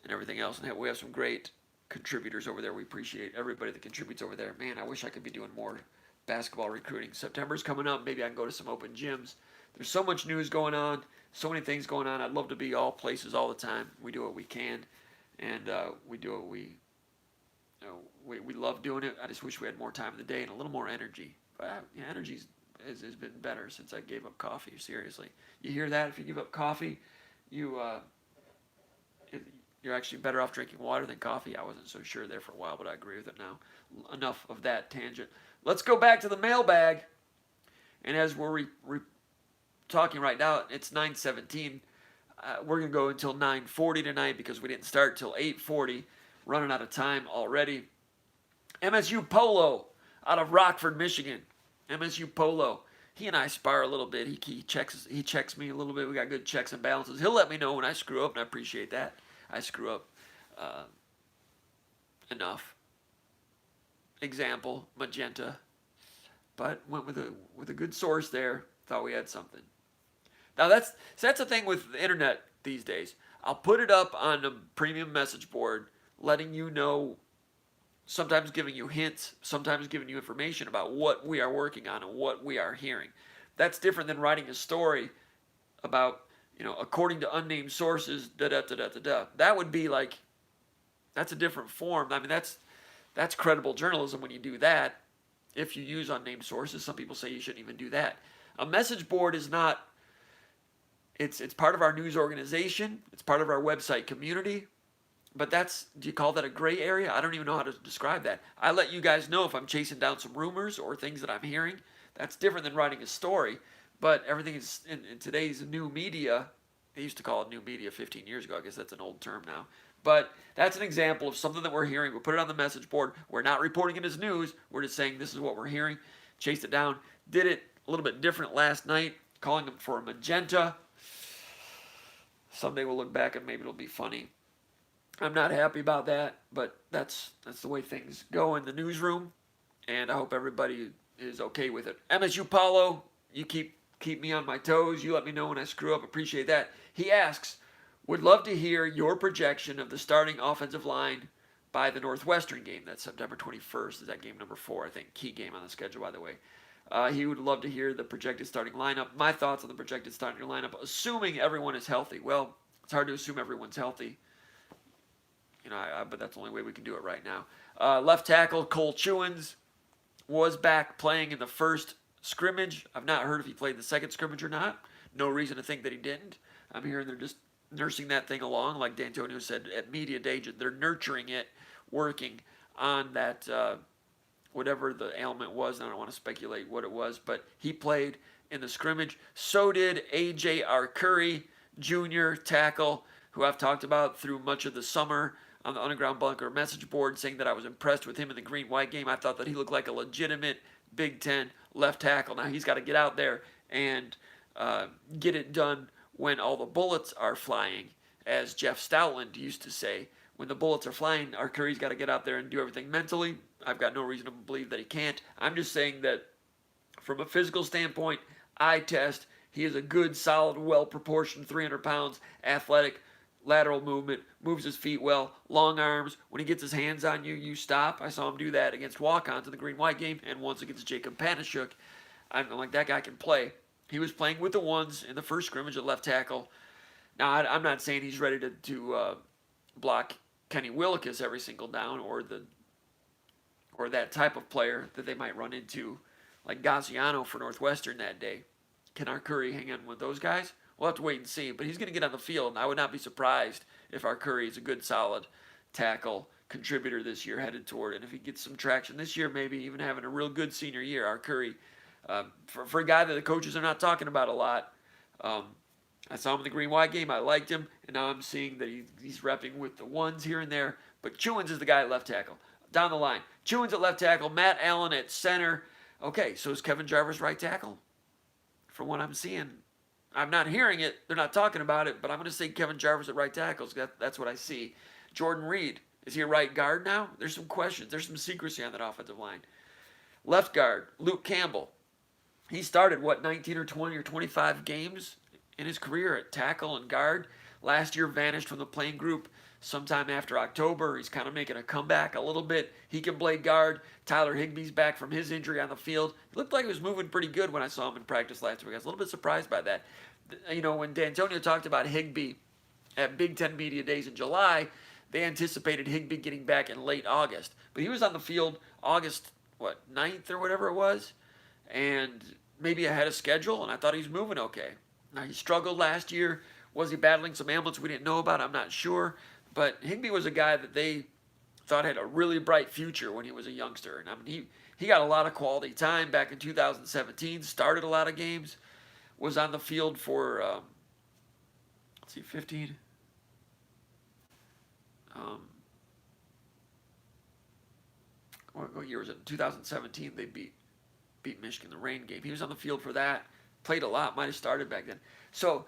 and everything else. And we have some great contributors over there. We appreciate everybody that contributes over there. Man, I wish I could be doing more basketball recruiting. September's coming up. Maybe I can go to some open gyms. There's so much news going on, so many things going on. I'd love to be all places all the time. We do what we can, and we do what we love doing it. I just wish we had more time in the day and a little more energy. But energy has been better since I gave up coffee. Seriously, you hear that? If you give up coffee, you're actually better off drinking water than coffee. I wasn't so sure there for a while, but I agree with it now. Enough of that tangent. Let's go back to the mailbag, and as we're talking right now, it's 9:17. We're going to go until 9:40 tonight because we didn't start till 8:40. Running out of time already. MSU Polo out of Rockford, Michigan. MSU Polo. He and I spar a little bit. He checks me a little bit. We got good checks and balances. He'll let me know when I screw up, and I appreciate that. I screw up enough. Example, magenta. But went with a good source there. Thought we had something. Now that's the thing with the internet these days. I'll put it up on a premium message board, letting you know, sometimes giving you hints, sometimes giving you information about what we are working on and what we are hearing. That's different than writing a story about, according to unnamed sources, da-da-da-da-da-da. That would be like, that's a different form. I mean, that's credible journalism when you do that. If you use unnamed sources, some people say you shouldn't even do that. A message board is not, it's part of our news organization. It's part of our website community. But do you call that a gray area? I don't even know how to describe that. I let you guys know if I'm chasing down some rumors or things that I'm hearing. That's different than writing a story. But everything is in today's new media. They used to call it new media 15 years ago. I guess that's an old term now. But that's an example of something that we're hearing. We'll put it on the message board. We're not reporting it as news. We're just saying this is what we're hearing. Chased it down. Did it a little bit different last night, calling them for a magenta. Someday we'll look back and maybe it'll be funny. I'm not happy about that, but that's the way things go in the newsroom, and I hope everybody is okay with it. MSU Paulo, you keep me on my toes. You let me know when I screw up. Appreciate that. He asks, would love to hear your projection of the starting offensive line by the Northwestern game. That's September 21st. Is that game number 4, I think. Key game on the schedule, by the way. He would love to hear the projected starting lineup. My thoughts on the projected starting lineup, assuming everyone is healthy. Well, it's hard to assume everyone's healthy. But that's the only way we can do it right now. Left tackle Cole Chewins was back playing in the first scrimmage. I've not heard if he played the second scrimmage or not. No reason to think that he didn't. I'm hearing they're just nursing that thing along, like D'Antonio said at Media Day. They're nurturing it, working on that, whatever the ailment was. I don't want to speculate what it was, but he played in the scrimmage. So did A.J. Arcuri, junior tackle, who I've talked about through much of the summer. on the Underground Bunker message board saying that I was impressed with him in the green-white game. I thought that he looked like a legitimate Big Ten left tackle. Now he's got to get out there and get it done when all the bullets are flying, as Jeff Stoutland used to say. When the bullets are flying, Arcuri's got to get out there and do everything mentally. I've got no reason to believe that he can't. I'm just saying that from a physical standpoint, eye test, he is a good, solid, well-proportioned 300 pounds, athletic, lateral movement, moves his feet well, long arms. When he gets his hands on you, you stop. I saw him do that against walk-ons in the green-white game and once against Jacob Panashuk. I'm like, that guy can play. He was playing with the ones in the first scrimmage at left tackle. Now, I'm not saying he's ready to block Kenny Willekes every single down or that type of player that they might run into like Gaziano for Northwestern that day. Can Arcuri hang on with those guys? We'll have to wait and see, but he's going to get on the field, and I would not be surprised if Arcuri is a good, solid tackle contributor this year headed toward it. And if he gets some traction this year, maybe even having a real good senior year, Arcuri, for a guy that the coaches are not talking about a lot, I saw him in the green-white game. I liked him, and now I'm seeing that he's repping with the ones here and there. But Chewins is the guy at left tackle. Down the line, Chewins at left tackle, Matt Allen at center. Okay, so is Kevin Jarvis right tackle? From what I'm seeing, I'm not hearing it. They're not talking about it, but I'm going to say Kevin Jarvis at right tackle. That's what I see. Jordan Reed, is he a right guard now? There's some questions. There's some secrecy on that offensive line. Left guard, Luke Campbell. He started, 19 or 20 or 25 games in his career at tackle and guard. Last year vanished from the playing group sometime after October. He's kind of making a comeback a little bit. He can play guard. Tyler Higbee's back from his injury on the field. He looked like he was moving pretty good when I saw him in practice last week. I was a little bit surprised by that. You know, when D'Antonio talked about Higbee at Big Ten Media Days in July, they anticipated Higbee getting back in late August. But he was on the field August, 9th or whatever it was, and maybe ahead of schedule, and I thought he was moving okay. Now, he struggled last year. Was he battling some ailments we didn't know about? I'm not sure. But Higbee was a guy that they thought had a really bright future when he was a youngster. And I mean, he got a lot of quality time back in 2017, started a lot of games, was on the field for, 15. What year was it? 2017, they beat Michigan, the rain game. He was on the field for that, played a lot, might have started back then. So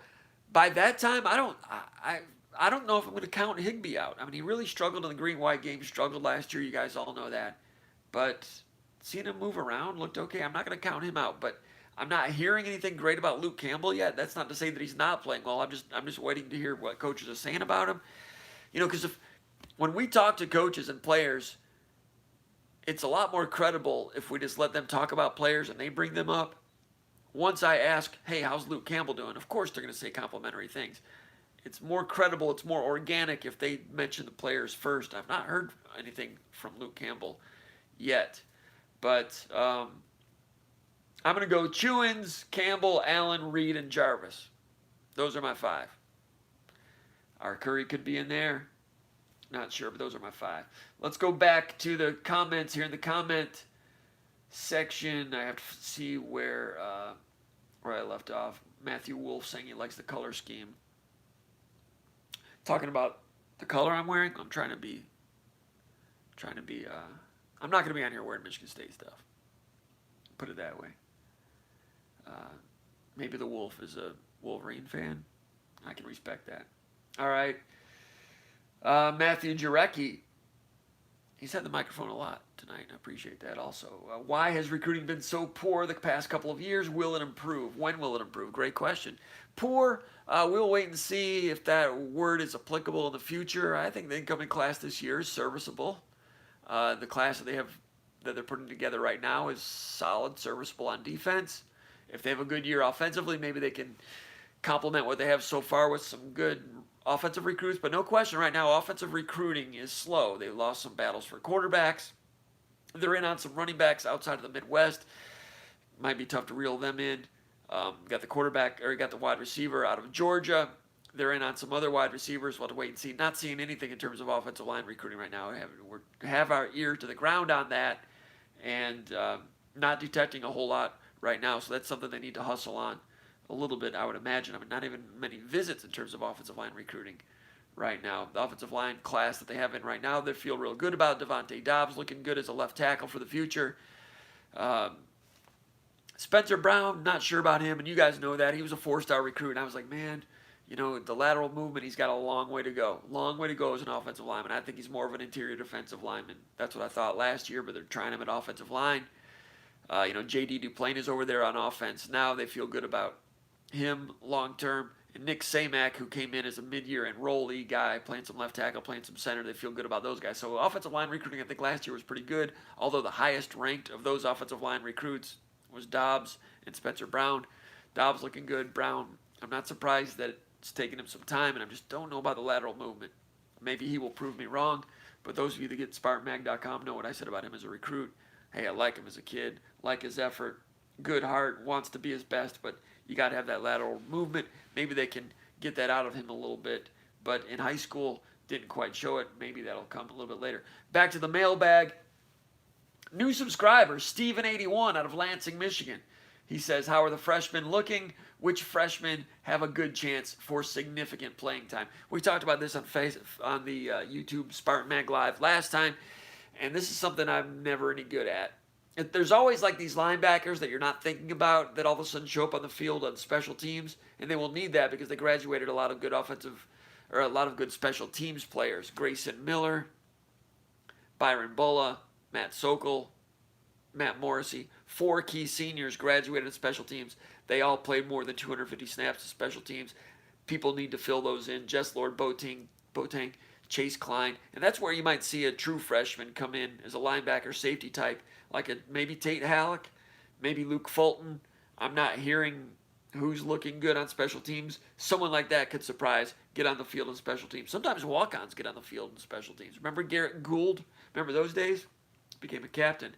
by that time, I don't know if I'm going to count Higbee out. I mean, he really struggled in the green-white game, struggled last year. You guys all know that. But seeing him move around looked okay. I'm not going to count him out. But I'm not hearing anything great about Luke Campbell yet. That's not to say that he's not playing well. I'm just waiting to hear what coaches are saying about him. You know, because when we talk to coaches and players, it's a lot more credible if we just let them talk about players and they bring them up. Once I ask, hey, how's Luke Campbell doing? Of course they're going to say complimentary things. It's more credible, it's more organic if they mention the players first. I've not heard anything from Luke Campbell yet. But I'm going to go Chewins, Campbell, Allen, Reed, and Jarvis. Those are my 5. Arcuri could be in there. Not sure, but those are my 5. Let's go back to the comments here in the comment section. I have to see where I left off. Matthew Wolf saying he likes the color scheme. Talking about the color I'm wearing, I'm trying to be, I'm not going to be on here wearing Michigan State stuff. Put it that way. Maybe the Wolf is a Wolverine fan. I can respect that. All right. Matthew Jarecki. He's had the microphone a lot tonight. I appreciate that also. Why has recruiting been so poor the past couple of years? Will it improve? When will it improve? Great question. Poor, we'll wait and see if that word is applicable in the future. I think the incoming class this year is serviceable. The class that they're putting together right now is solid, serviceable on defense. If they have a good year offensively, maybe they can complement what they have so far with some good offensive recruits, but no question right now, offensive recruiting is slow. They lost some battles for quarterbacks. They're in on some running backs outside of the Midwest. Might be tough to reel them in. Got the wide receiver out of Georgia. They're in on some other wide receivers. We'll have to wait and see. Not seeing anything in terms of offensive line recruiting right now. We have our ear to the ground on that, and not detecting a whole lot right now. So that's something they need to hustle on a little bit, I would imagine. I mean, not even many visits in terms of offensive line recruiting right now. The offensive line class that they have in right now, they feel real good about. Devontae Dobbs looking good as a left tackle for the future. Spencer Brown, not sure about him, and you guys know that. He was a 4-star recruit, and I was like, man, the lateral movement, he's got a long way to go. Long way to go as an offensive lineman. I think he's more of an interior defensive lineman. That's what I thought last year, but they're trying him at offensive line. J.D. Duplain is over there on offense. Now they feel good about him long term. And Nick Samac, who came in as a mid-year enrollee guy, playing some left tackle, playing some center, they feel good about those guys. So offensive line recruiting, I think last year was pretty good, although the highest ranked of those offensive line recruits was Dobbs and Spencer Brown. Dobbs looking good. Brown, I'm not surprised that it's taken him some time, and I just don't know about the lateral movement. Maybe he will prove me wrong, but those of you that get SpartanMag.com know what I said about him as a recruit. Hey, I like him as a kid, like his effort, good heart, wants to be his best, but you got to have that lateral movement. Maybe they can get that out of him a little bit, but in high school, didn't quite show it. Maybe that'll come a little bit later. Back to the mailbag. New subscriber, Steven81 out of Lansing, Michigan. He says, how are the freshmen looking? Which freshmen have a good chance for significant playing time? We talked about this on the YouTube Spartan Mag Live last time, and this is something I'm never any good at. There's always like these linebackers that you're not thinking about that all of a sudden show up on the field on special teams, and they will need that because they graduated a lot of good special teams players. Grayson Miller, Byron Bulla, Matt Sokol, Matt Morrissey, 4 key seniors graduated in special teams. They all played more than 250 snaps in special teams. People need to fill those in. Jess Lord Boateng, Chase Klein, and that's where you might see a true freshman come in as a linebacker safety type, like maybe Tate Halleck, maybe Luke Fulton. I'm not hearing who's looking good on special teams. Someone like that could surprise, get on the field in special teams. Sometimes walk-ons get on the field in special teams. Remember Garrett Gould? Remember those days? Became a captain.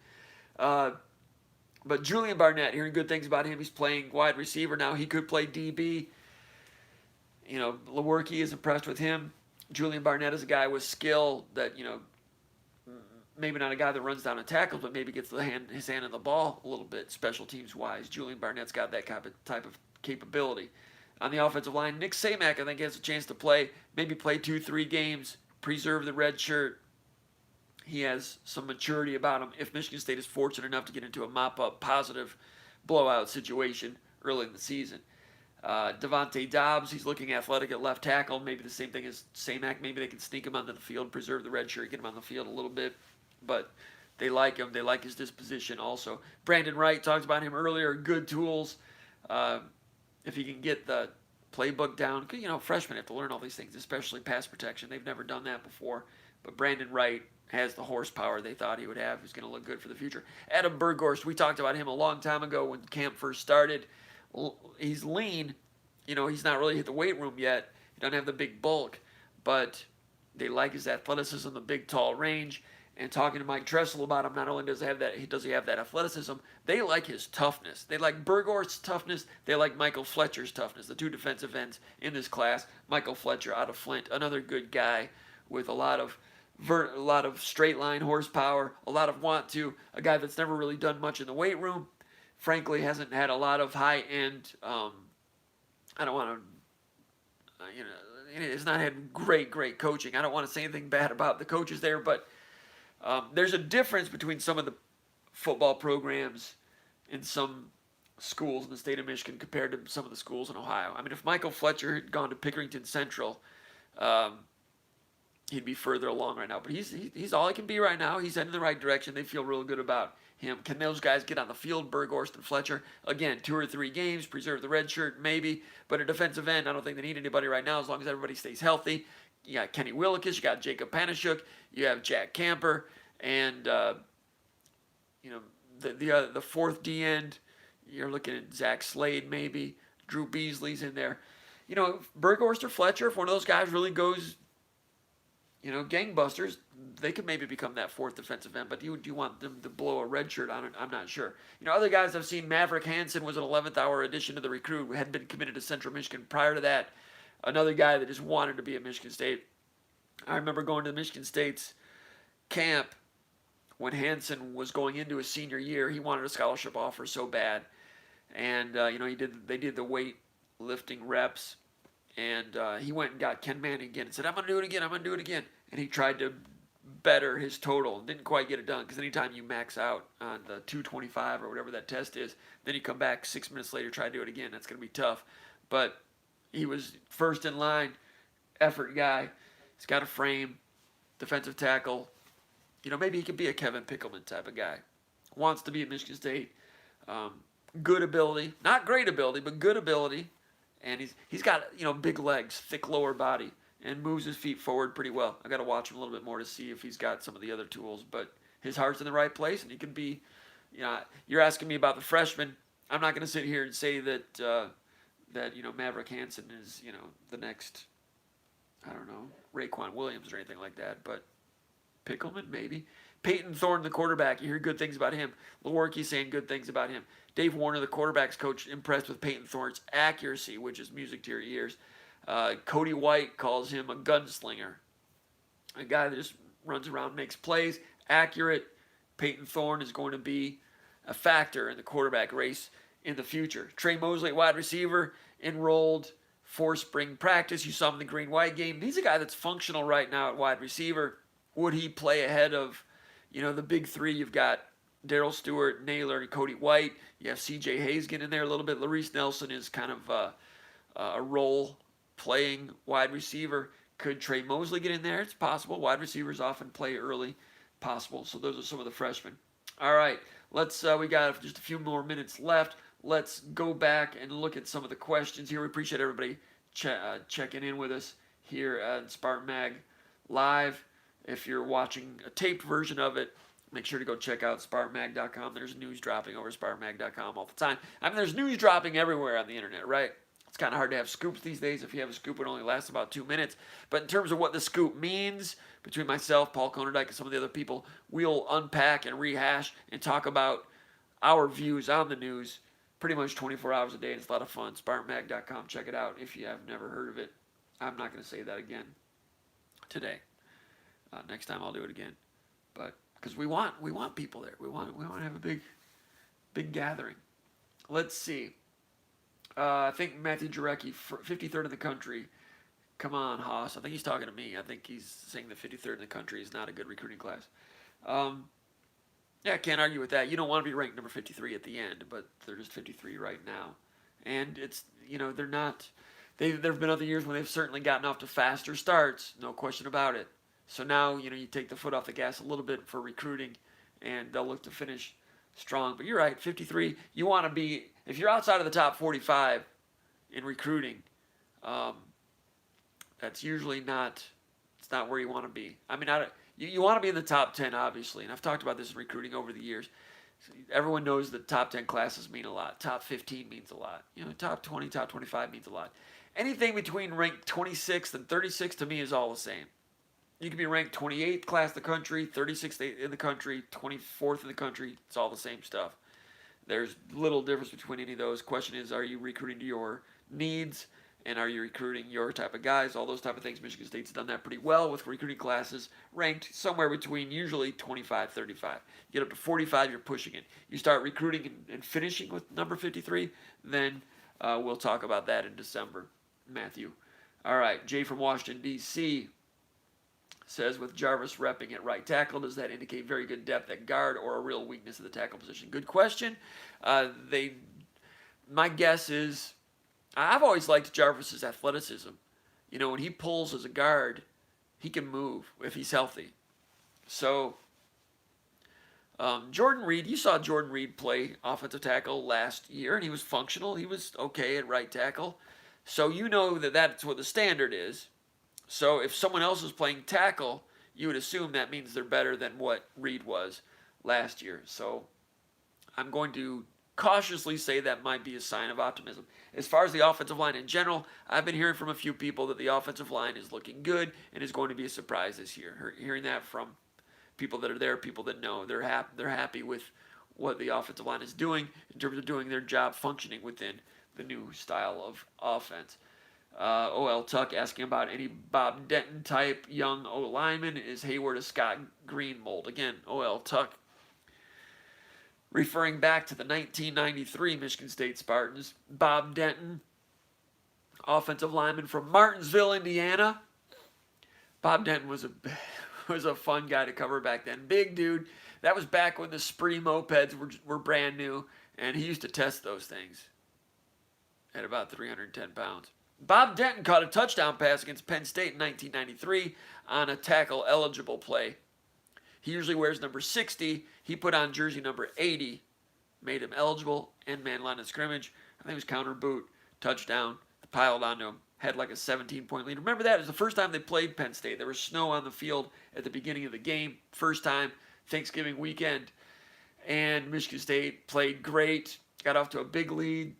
But Julian Barnett, hearing good things about him. He's playing wide receiver now. He could play DB. Lewerke is impressed with him. Julian Barnett is a guy with skill that, maybe not a guy that runs down and tackles, but maybe gets his hand on the ball a little bit, special teams wise. Julian Barnett's got that type of capability. On the offensive line, Nick Samac, I think, has a chance to play, maybe play 2-3 games, preserve the red shirt. He has some maturity about him. If Michigan State is fortunate enough to get into a mop-up, positive blowout situation early in the season. Devontae Dobbs, he's looking athletic at left tackle. Maybe the same thing as Samac. Maybe they can sneak him onto the field, preserve the red shirt, get him on the field a little bit. But they like him. They like his disposition also. Brandon Wright, talked about him earlier. Good tools. If he can get the playbook down. Freshmen have to learn all these things, especially pass protection. They've never done that before. But Brandon Wright has the horsepower they thought he would have. He's going to look good for the future. Adam Burghorst, we talked about him a long time ago when camp first started. He's lean. He's not really hit the weight room yet. He doesn't have the big bulk. But they like his athleticism, the big, tall range. And talking to Mike Tressel about him, not only does he have that athleticism, they like his toughness. They like Burghorst's toughness. They like Michael Fletcher's toughness, the 2 defensive ends in this class. Michael Fletcher out of Flint, another good guy with a lot of straight line horsepower, a lot of want to, a guy that's never really done much in the weight room. Frankly, hasn't had a lot of high end. I don't want to, it's not had great coaching. I don't want to say anything bad about the coaches there, but there's a difference between some of the football programs in some schools in the state of Michigan compared to some of the schools in Ohio. I mean, if Michael Fletcher had gone to Pickerington Central, he'd be further along right now. But he's all he can be right now. He's heading in the right direction. They feel real good about him. Can those guys get on the field, Burghorst and Fletcher? Again, 2 or 3 games, preserve the red shirt, maybe. But a defensive end, I don't think they need anybody right now as long as everybody stays healthy. You got Kenny Willekes, you got Jacob Panashuk, you have Jack Camper, and the 4th D end, you're looking at Zach Slade maybe. Drew Beasley's in there. Burghorst or Fletcher, if one of those guys really goes, gangbusters, they could maybe become that 4th defensive end, but do you want them to blow a red shirt on it? I'm not sure. Other guys I've seen, Maverick Hansen was an 11th hour addition to the recruit who had been committed to Central Michigan prior to that. Another guy that just wanted to be at Michigan State. I remember going to Michigan State's camp when Hansen was going into his senior year. He wanted a scholarship offer so bad. And, they did the weight lifting reps. And he went and got Ken Manning again and said, I'm going to do it again, I'm going to do it again. And he tried to better his total and didn't quite get it done, because anytime you max out on the 225 or whatever that test is, then you come back 6 minutes later, try to do it again. That's going to be tough. But he was first in line, effort guy. He's got a frame, defensive tackle. You know, maybe he could be a Kevin Pickleman type of guy. Wants to be at Michigan State. Good ability, not great ability, but good ability. And he's got, you know, big legs, thick lower body, and moves his feet forward pretty well. I got to watch him a little bit more to see if he's got some of the other tools. But his heart's in the right place, and he can be, you know, you're asking me about the freshman. I'm not going to sit here and say that you know, Maverick Hansen is, you know, the next, I don't know, Raekwon Williams or anything like that. But Pickleman, maybe. Peyton Thorne, the quarterback, you hear good things about him. Lewerke saying good things about him. Dave Warner, the quarterback's coach, impressed with Peyton Thorne's accuracy, which is music to your ears. Cody White calls him a gunslinger, a guy that just runs around, makes plays, accurate. Peyton Thorne is going to be a factor in the quarterback race in the future. Trey Mosley, wide receiver, enrolled for spring practice. You saw him in the green-white game. He's a guy that's functional right now at wide receiver. Would he play ahead of, you know, the big three? You've got Darrell Stewart, Naylor, and Cody White. You have C.J. Hayes getting in there a little bit. Larice Nelson is kind of a role-playing wide receiver. Could Trey Mosley get in there? It's possible. Wide receivers often play early. Possible. So those are some of the freshmen. All right. Let's. We got just a few more minutes left. Let's go back and look at some of the questions here. We appreciate everybody checking in with us here at Spartan Mag Live. If you're watching a taped version of it, make sure to go check out SpartanMag.com. There's news dropping over SpartanMag.com all the time. I mean, there's news dropping everywhere on the internet, right? It's kind of hard to have scoops these days. If you have a scoop, it only lasts about 2 minutes. But in terms of what the scoop means, between myself, Paul Konerdijk, and some of the other people, we'll unpack and rehash and talk about our views on the news pretty much 24 hours a day. It's a lot of fun. SpartanMag.com. Check it out if you have never heard of it. I'm not going to say that again today. Next time I'll do it again. But because we want people there. We want to have a big gathering. Let's see. I think Matthew Jarecki, 53rd in the country. Come on, Haas. I think he's talking to me. I think he's saying the 53rd in the country is not a good recruiting class. Yeah, I can't argue with that. You don't want to be ranked number 53 at the end, but they're just 53 right now. And it's, you know, they're not. There have been other years when they've certainly gotten off to faster starts, no question about it. So now, you know, you take the foot off the gas a little bit for recruiting, and they'll look to finish strong. But you're right, 53. You want to be, if you're outside of the top 45 in recruiting, that's usually not, it's not where you want to be. I mean, you want to be in the top 10, obviously, and I've talked about this in recruiting over the years. Everyone knows that top 10 classes mean a lot. Top 15 means a lot. You know, top 20, top 25 means a lot. Anything between ranked 26th and 36th to me is all the same. You can be ranked 28th class in the country, 36th in the country, 24th in the country. It's all the same stuff. There's little difference between any of those. Question is, are you recruiting to your needs, and are you recruiting your type of guys? All those type of things. Michigan State's done that pretty well with recruiting classes ranked somewhere between usually 25, 35. Get up to 45, you're pushing it. You start recruiting and finishing with number 53, then we'll talk about that in December, Matthew. All right, Jay from Washington, D.C., says, with Jarvis repping at right tackle, does that indicate very good depth at guard or a real weakness at the tackle position? Good question. My guess is, I've always liked Jarvis's athleticism. You know, when he pulls as a guard, he can move if he's healthy. So, Jordan Reed, you saw Jordan Reed play offensive tackle last year, and he was functional. He was okay at right tackle. So you know that that's what the standard is. So if someone else is playing tackle, you would assume that means they're better than what Reed was last year. So I'm going to cautiously say that might be a sign of optimism. As far as the offensive line in general, I've been hearing from a few people that the offensive line is looking good and is going to be a surprise this year. Hearing that from people that are there, people that know. They're happy with what the offensive line is doing in terms of doing their job, functioning within the new style of offense. O.L. Tuck asking about any Bob Denton type young O-lineman. Is Hayward a Scott Green mold? Again, O.L. Tuck referring back to the 1993 Michigan State Spartans. Bob Denton, offensive lineman from Martinsville, Indiana. Bob Denton was a fun guy to cover back then. Big dude. That was back when the Spree mopeds were brand new, and he used to test those things at about 310 pounds. Bob Denton caught a touchdown pass against Penn State in 1993 on a tackle-eligible play. He usually wears number 60. He put on jersey number 80, made him eligible, and man line of scrimmage. I think it was counter boot, touchdown, piled onto him. Had like a 17-point lead. Remember that? It was the first time they played Penn State. There was snow on the field at the beginning of the game. First time, Thanksgiving weekend. And Michigan State played great. Got off to a big lead.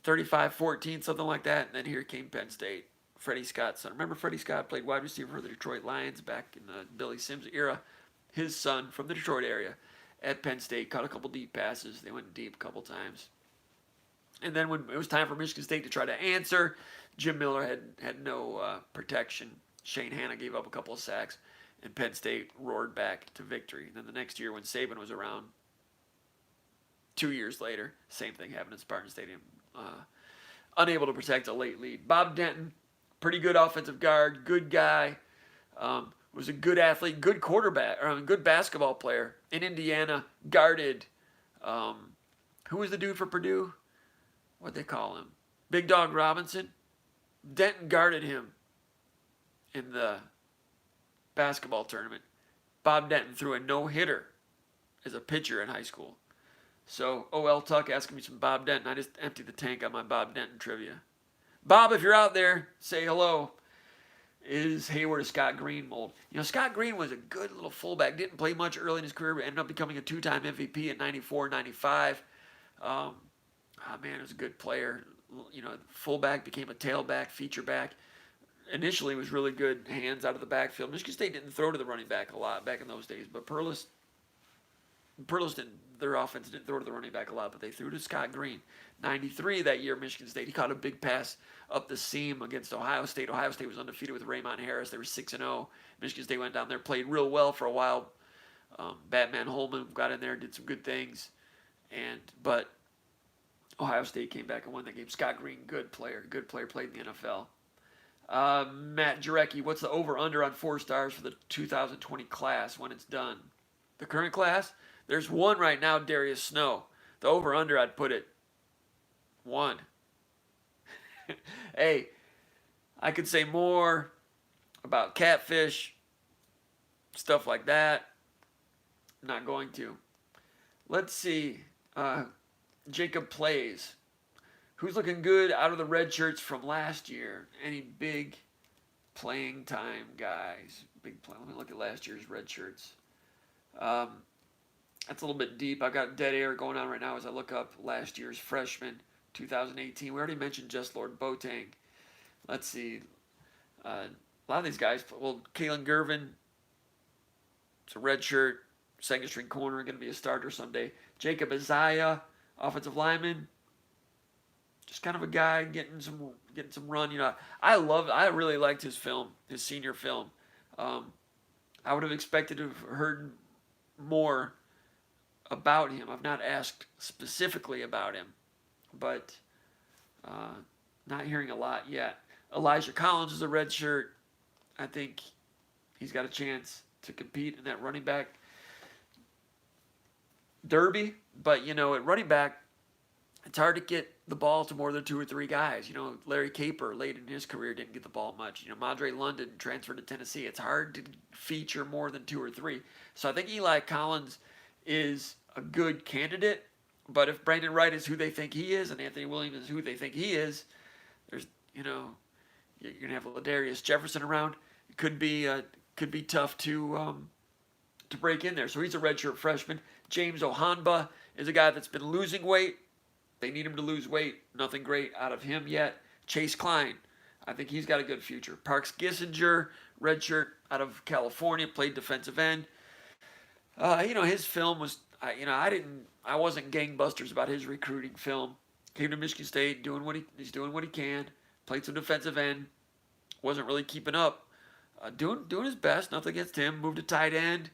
35-14, something like that. And then here came Penn State. Freddie Scott's son. Remember Freddie Scott played wide receiver for the Detroit Lions back in the Billy Sims era. His son from the Detroit area at Penn State caught a couple deep passes. They went deep a couple times. And then when it was time for Michigan State to try to answer, Jim Miller had no protection. Shane Hanna gave up a couple of sacks, and Penn State roared back to victory. And then the next year when Saban was around, 2 years later, same thing happened at Spartan Stadium. Unable to protect a late lead. Bob Denton, pretty good offensive guard, good guy, was a good athlete, good quarterback, good basketball player. In Indiana, guarded, who was the dude for Purdue? What'd they call him? Big Dog Robinson. Denton guarded him in the basketball tournament. Bob Denton threw a no-hitter as a pitcher in high school. So, O.L. Tuck asking me some Bob Denton. I just emptied the tank on my Bob Denton trivia. Bob, if you're out there, say hello. Is Hayward a Scott Green mold? You know, Scott Green was a good little fullback. Didn't play much early in his career, but ended up becoming a two-time MVP at 94, 95. Man, he was a good player. You know, fullback became a tailback, feature back. Initially was really good hands out of the backfield. Michigan State didn't throw to the running back a lot back in those days, but Perlis didn't. Their offense didn't throw to the running back a lot, but they threw to Scott Green. 93 that year, Michigan State. He caught a big pass up the seam against Ohio State. Ohio State was undefeated with Raymond Harris. They were 6-0. Michigan State went down there, played real well for a while. Batman Holman got in there, did some good things, but Ohio State came back and won that game. Scott Green, good player, played in the NFL. Matt Jarecki, what's the over-under on 4 stars for the 2020 class when it's done? The current class? There's one right now, Darius Snow. The over-under, I'd put it 1. Hey, I could say more about catfish, stuff like that. I'm not going to. Let's see. Jacob Plays. Who's looking good out of the red shirts from last year? Any big playing time guys? Let me look at last year's red shirts. That's a little bit deep. I've got dead air going on right now as I look up last year's freshman, 2018. We already mentioned Just Lord Boateng. Let's see. A lot of these guys, well, Kalen Gervin, it's a red shirt, second string corner, going to be a starter someday. Jacob Isaiah, offensive lineman, just kind of a guy getting some run. You know, I really liked his film, his senior film. I would have expected to have heard more about him. I've not asked specifically about him, but not hearing a lot yet. Elijah Collins is a red shirt. I think he's got a chance to compete in that running back derby, but you know, at running back, it's hard to get the ball to more than 2 or 3 guys. You know, Larry Caper late in his career didn't get the ball much. You know, Madre London transferred to Tennessee. It's hard to feature more than 2 or 3. So I think Eli Collins is a good candidate, but if Brandon Wright is who they think he is and Anthony Williams is who they think he is, there's, you know, you're gonna have Ladarius Jefferson around. It could be tough to break in there. So he's a redshirt freshman. James Ohanba is a guy that's been losing weight. They need him to lose weight. Nothing great out of him yet. Chase Klein, I think he's got a good future. Parks Gissinger, redshirt out of California, played defensive end. You know, his film was, I wasn't gangbusters about his recruiting film. Came to Michigan State, he's doing what he can. Played some defensive end. Wasn't really keeping up. Doing his best. Nothing against him. Moved to tight end.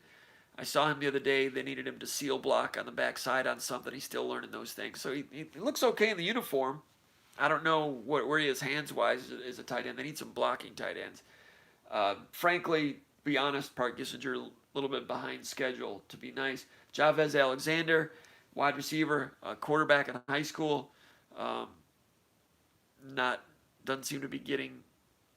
I saw him the other day. They needed him to seal block on the backside on something. He's still learning those things. So he looks okay in the uniform. I don't know where he is hands-wise as a tight end. They need some blocking tight ends. Frankly, be honest, Park Kissinger a little bit behind schedule to be nice. Chavez Alexander, wide receiver, quarterback in high school, not doesn't seem to be getting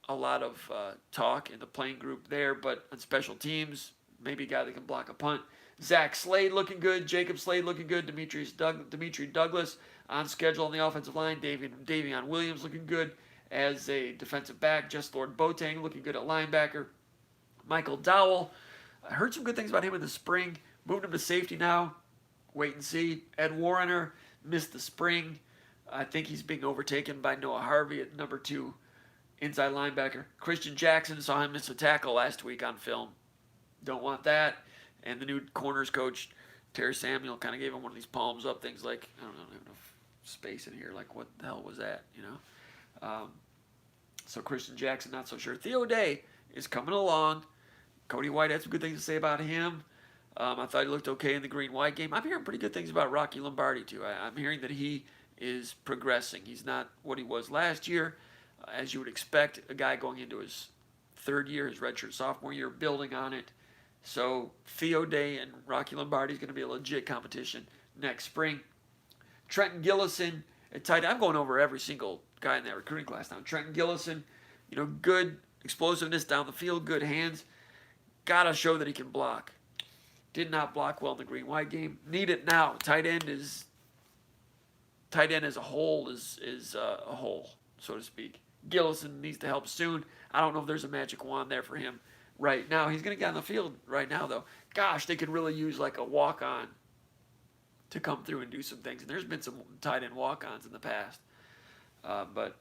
a lot of talk in the playing group there, but on special teams, maybe a guy that can block a punt. Zach Slade looking good, Jacob Slade looking good, Dimitri Douglas on schedule on the offensive line, Davion Williams looking good as a defensive back, Just Lord Boateng looking good at linebacker, Michael Dowell, I heard some good things about him in the spring, moved him to safety now, wait and see. Ed Warrener missed the spring, I think he's being overtaken by Noah Harvey at number 2 inside linebacker. Christian Jackson, saw him miss a tackle last week on film. Don't want that. And the new corners coach, Terry Samuel, kind of gave him one of these palms up things like, I don't know, I have enough space in here. Like, what the hell was that, you know? So Christian Jackson, not so sure. Theo Day is coming along. Cody White had some good things to say about him. I thought he looked okay in the green-white game. I'm hearing pretty good things about Rocky Lombardi, too. I'm hearing that he is progressing. He's not what he was last year. As you would expect, a guy going into his third year, his redshirt sophomore year, building on it. So Theo Day and Rocky Lombardi is going to be a legit competition next spring. Trenton Gillison at tight end. I'm going over every single guy in that recruiting class now. Trenton Gillison, you know, good explosiveness down the field, good hands. Got to show that he can block. Did not block well in the green-white game. Need it now. Tight end as a whole is a hole, so to speak. Gillison needs to help soon. I don't know if there's a magic wand there for him right now. He's going to get on the field right now, though. Gosh, they could really use like a walk-on to come through and do some things. And there's been some tight end walk-ons in the past. But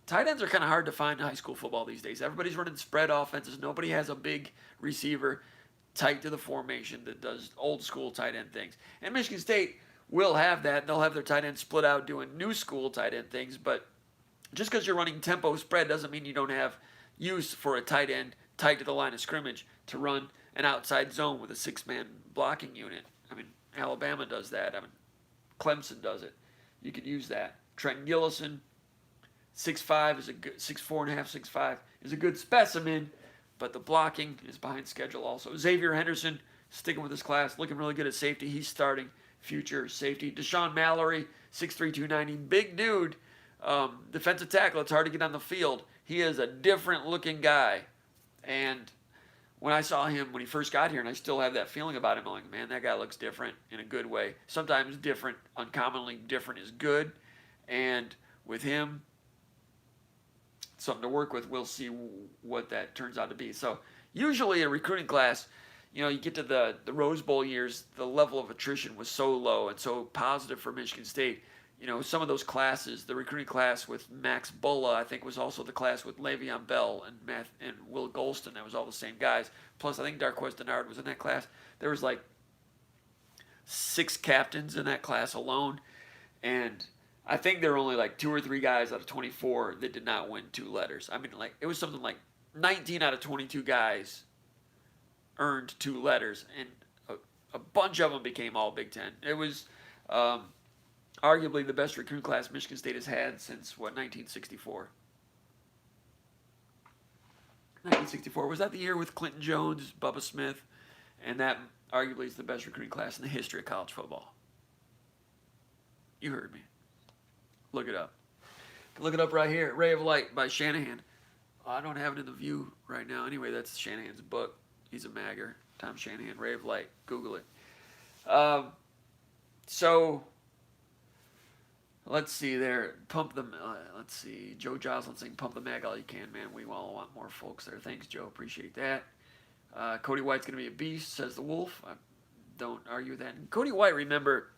tight ends are kind of hard to find in high school football these days. Everybody's running spread offenses. Nobody has a big receiver tight to the formation that does old-school tight end things. And Michigan State will have that. They'll have their tight end split out doing new school tight end things, but just because you're running tempo spread doesn't mean you don't have use for a tight end tight to the line of scrimmage to run an outside zone with a 6-man blocking unit. I mean, Alabama does that. I mean, Clemson does it. You could use that. Trenton Gillison, 6'5", is a good 6'4.5", 6'5", is a good specimen, but the blocking is behind schedule also. Xavier Henderson, sticking with his class, looking really good at safety. He's starting future safety. Deshaun Mallory, 6'3", 290, big dude. Defensive tackle, it's hard to get on the field. He is a different looking guy. And when I saw him when he first got here, and I still have that feeling about him, I'm like, man, that guy looks different in a good way. Sometimes different, uncommonly different is good. And with him, something to work with. We'll see what that turns out to be. So usually a recruiting class, you know, you get to the Rose Bowl years, the level of attrition was so low and so positive for Michigan State. You know, some of those classes, the recruiting class with Max Bulla, I think, was also the class with Le'Veon Bell and Will Golston. That was all the same guys. Plus, I think Darqueze Denard was in that class. There was like 6 captains in that class alone. And I think there were only like 2 or 3 guys out of 24 that did not win 2 letters. I mean, like, it was something like 19 out of 22 guys earned 2 letters. And a bunch of them became all Big Ten. It was arguably the best recruiting class Michigan State has had since, 1964? 1964. Was that the year with Clinton Jones, Bubba Smith? And that arguably is the best recruiting class in the history of college football. You heard me. Look it up. Look it up right here. Ray of Light by Shanahan. I don't have it in the view right now. Anyway, that's Shanahan's book. He's a magger. Tom Shanahan, Ray of Light. Google it. So... let's see there. Let's see. Joe Jocelyn saying, pump the mag all you can, man. We all want more folks there. Thanks, Joe. Appreciate that. Cody White's going to be a beast, says the Wolf. I don't argue with that. And Cody White, remember,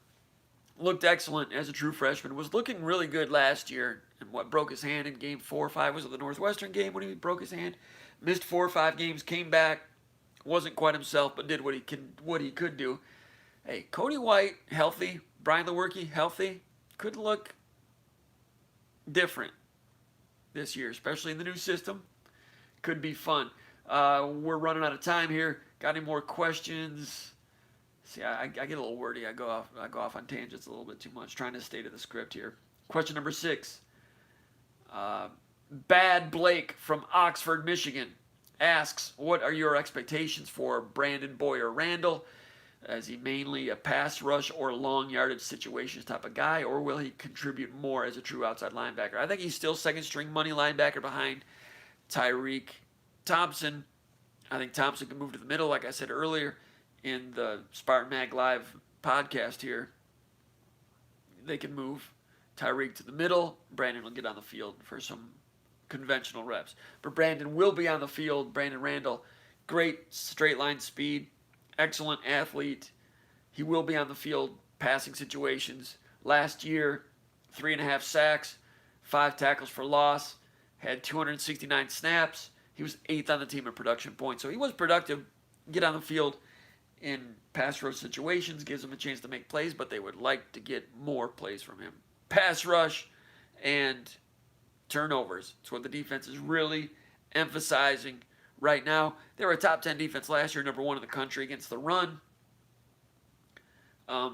looked excellent as a true freshman. Was looking really good last year. And broke his hand in game 4 or 5. Was it the Northwestern game when he broke his hand? Missed 4 or 5 games. Came back. Wasn't quite himself, but did what he could do. Hey, Cody White, healthy. Brian Lewerke, healthy. Could look different this year, especially in the new system. Could be fun. We're running out of time here. Got any more questions? See, I get a little wordy. I go off on tangents a little bit too much. Trying to stay to the script here. Question number 6. Bad Blake from Oxford, Michigan asks, what are your expectations for Brandon Boyer Randall? Is he mainly a pass rush or long yardage situations type of guy, or will he contribute more as a true outside linebacker? I think he's still second string money linebacker behind Tyreek Thompson. I think Thompson can move to the middle, like I said earlier in the Spartan Mag Live podcast here. They can move Tyreek to the middle. Brandon will get on the field for some conventional reps. But Brandon will be on the field. Brandon Randall, great straight line speed, excellent athlete. He will be on the field passing situations. Last year, 3.5 sacks, 5 tackles for loss, had 269 snaps. He was 8th on the team in production points. So he was productive, get on the field in pass rush situations, gives them a chance to make plays, but they would like to get more plays from him. Pass rush and turnovers. It's what the defense is really emphasizing right now. They were a top 10 defense last year, number 1 in the country against the run.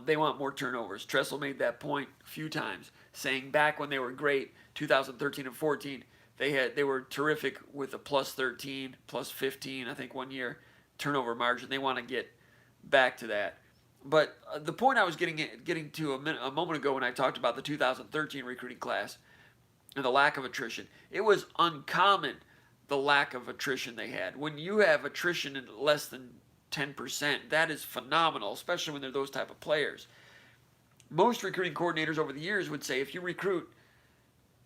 They want more turnovers. Tressel made that point a few times, saying back when they were great, 2013 and 14, they were terrific with a plus 13, plus 15, I think one year, turnover margin. They want to get back to that. But the point I was getting to a moment ago when I talked about the 2013 recruiting class and the lack of attrition, it was uncommon, the lack of attrition they had. When you have attrition in less than 10%, that is phenomenal, especially when they're those type of players. Most recruiting coordinators over the years would say if you recruit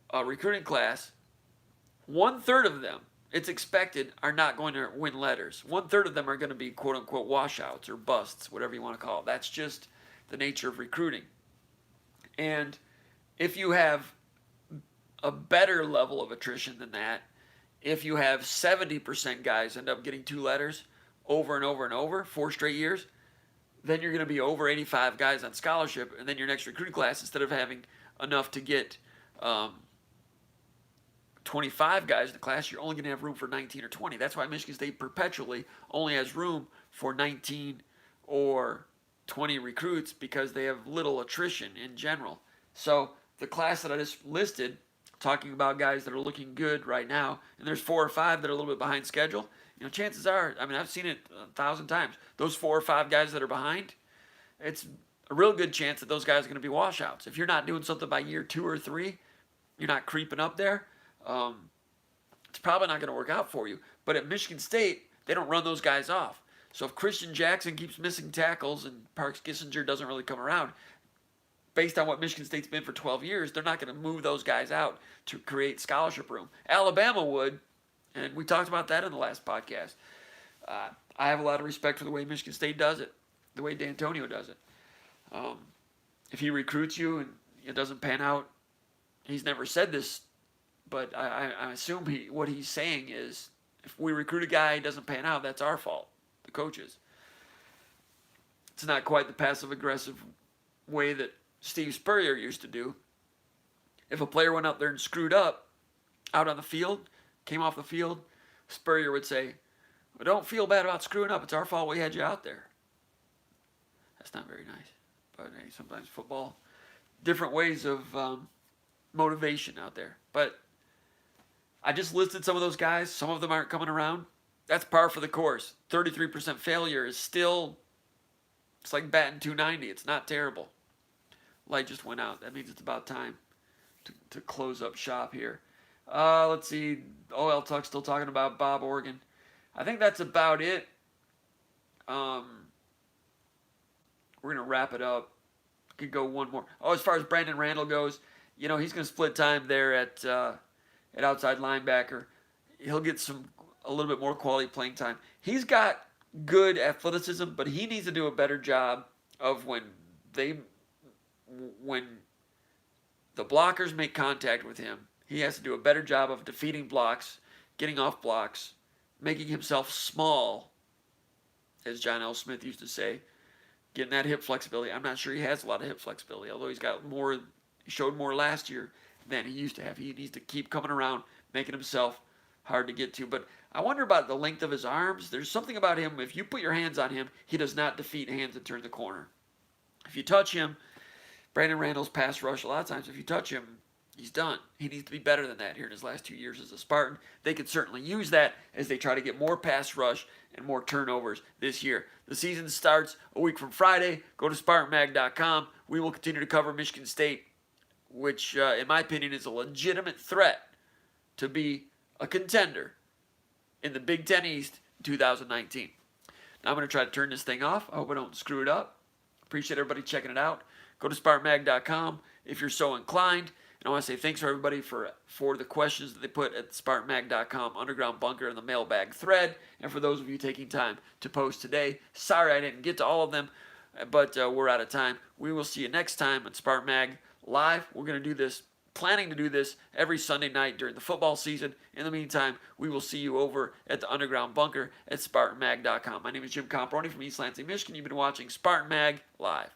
a recruiting class, 1/3 of them, it's expected, are not going to win letters. 1/3 of them are going to be quote-unquote washouts or busts, whatever you want to call it. That's just the nature of recruiting. And if you have a better level of attrition than that, if you have 70% guys end up getting 2 letters over and over and over, 4 straight years, then you're going to be over 85 guys on scholarship, and then your next recruiting class, instead of having enough to get 25 guys in the class, you're only going to have room for 19 or 20. That's why Michigan State perpetually only has room for 19 or 20 recruits, because they have little attrition in general. So the class that I just listed, talking about guys that are looking good right now, and there's 4 or 5 that are a little bit behind schedule, chances are, I've seen it 1,000 times, those 4 or 5 guys that are behind, it's a real good chance that those guys are going to be washouts. If you're not doing something by year 2 or 3, you're not creeping up there, it's probably not going to work out for you. But at Michigan State, they don't run those guys off. So if Christian Jackson keeps missing tackles and Parks Kissinger doesn't really come around, based on what Michigan State's been for 12 years, they're not going to move those guys out to create scholarship room. Alabama would, and we talked about that in the last podcast. I have a lot of respect for the way Michigan State does it, the way D'Antonio does it. If he recruits you and it doesn't pan out, he's never said this, but I assume what he's saying is, if we recruit a guy and doesn't pan out, that's our fault, the coaches. It's not quite the passive-aggressive way that Steve Spurrier used to do. If a player went out there and screwed up out on the field, came off the field, Spurrier would say, well, don't feel bad about screwing up. It's our fault we had you out there. That's not very nice. But hey, sometimes football, different ways of motivation out there. But I just listed some of those guys. Some of them aren't coming around. That's par for the course. 33% failure is still, it's like batting 290. It's not terrible. Light just went out. That means it's about time to close up shop here. Let's see. OL Tuck still talking about Bob Organ. I think that's about it. We're going to wrap it up. Could go one more. Oh, as far as Brandon Randall goes, he's going to split time there at outside linebacker. He'll get a little bit more quality playing time. He's got good athleticism, but he needs to do a better job of when the blockers make contact with him, he has to do a better job of defeating blocks, getting off blocks, making himself small, as John L. Smith used to say, getting that hip flexibility. I'm not sure he has a lot of hip flexibility, although he showed more last year than he used to have. He needs to keep coming around, making himself hard to get to. But I wonder about the length of his arms. There's something about him, if you put your hands on him, he does not defeat hands and turn the corner. If you touch him, Brandon Randall's pass rush, a lot of times if you touch him, He's done. He needs to be better than that here in his last 2 years as a Spartan. They could certainly use that as they try to get more pass rush and more turnovers this year. The season starts a week from Friday. Go to SpartanMag.com. We will continue to cover Michigan State, which, in my opinion, is a legitimate threat to be a contender in the Big Ten East in 2019. Now I'm going to try to turn this thing off. I hope I don't screw it up. Appreciate everybody checking it out. Go to SpartanMag.com if you're so inclined. And I want to say thanks for everybody for the questions that they put at SpartanMag.com Underground Bunker in the mailbag thread. And for those of you taking time to post today, sorry I didn't get to all of them, but we're out of time. We will see you next time on Spartan Mag Live. We're going to do this, planning to do this every Sunday night during the football season. In the meantime, we will see you over at the Underground Bunker at SpartanMag.com. My name is Jim Comparoni from East Lansing, Michigan. You've been watching Spartan Mag Live.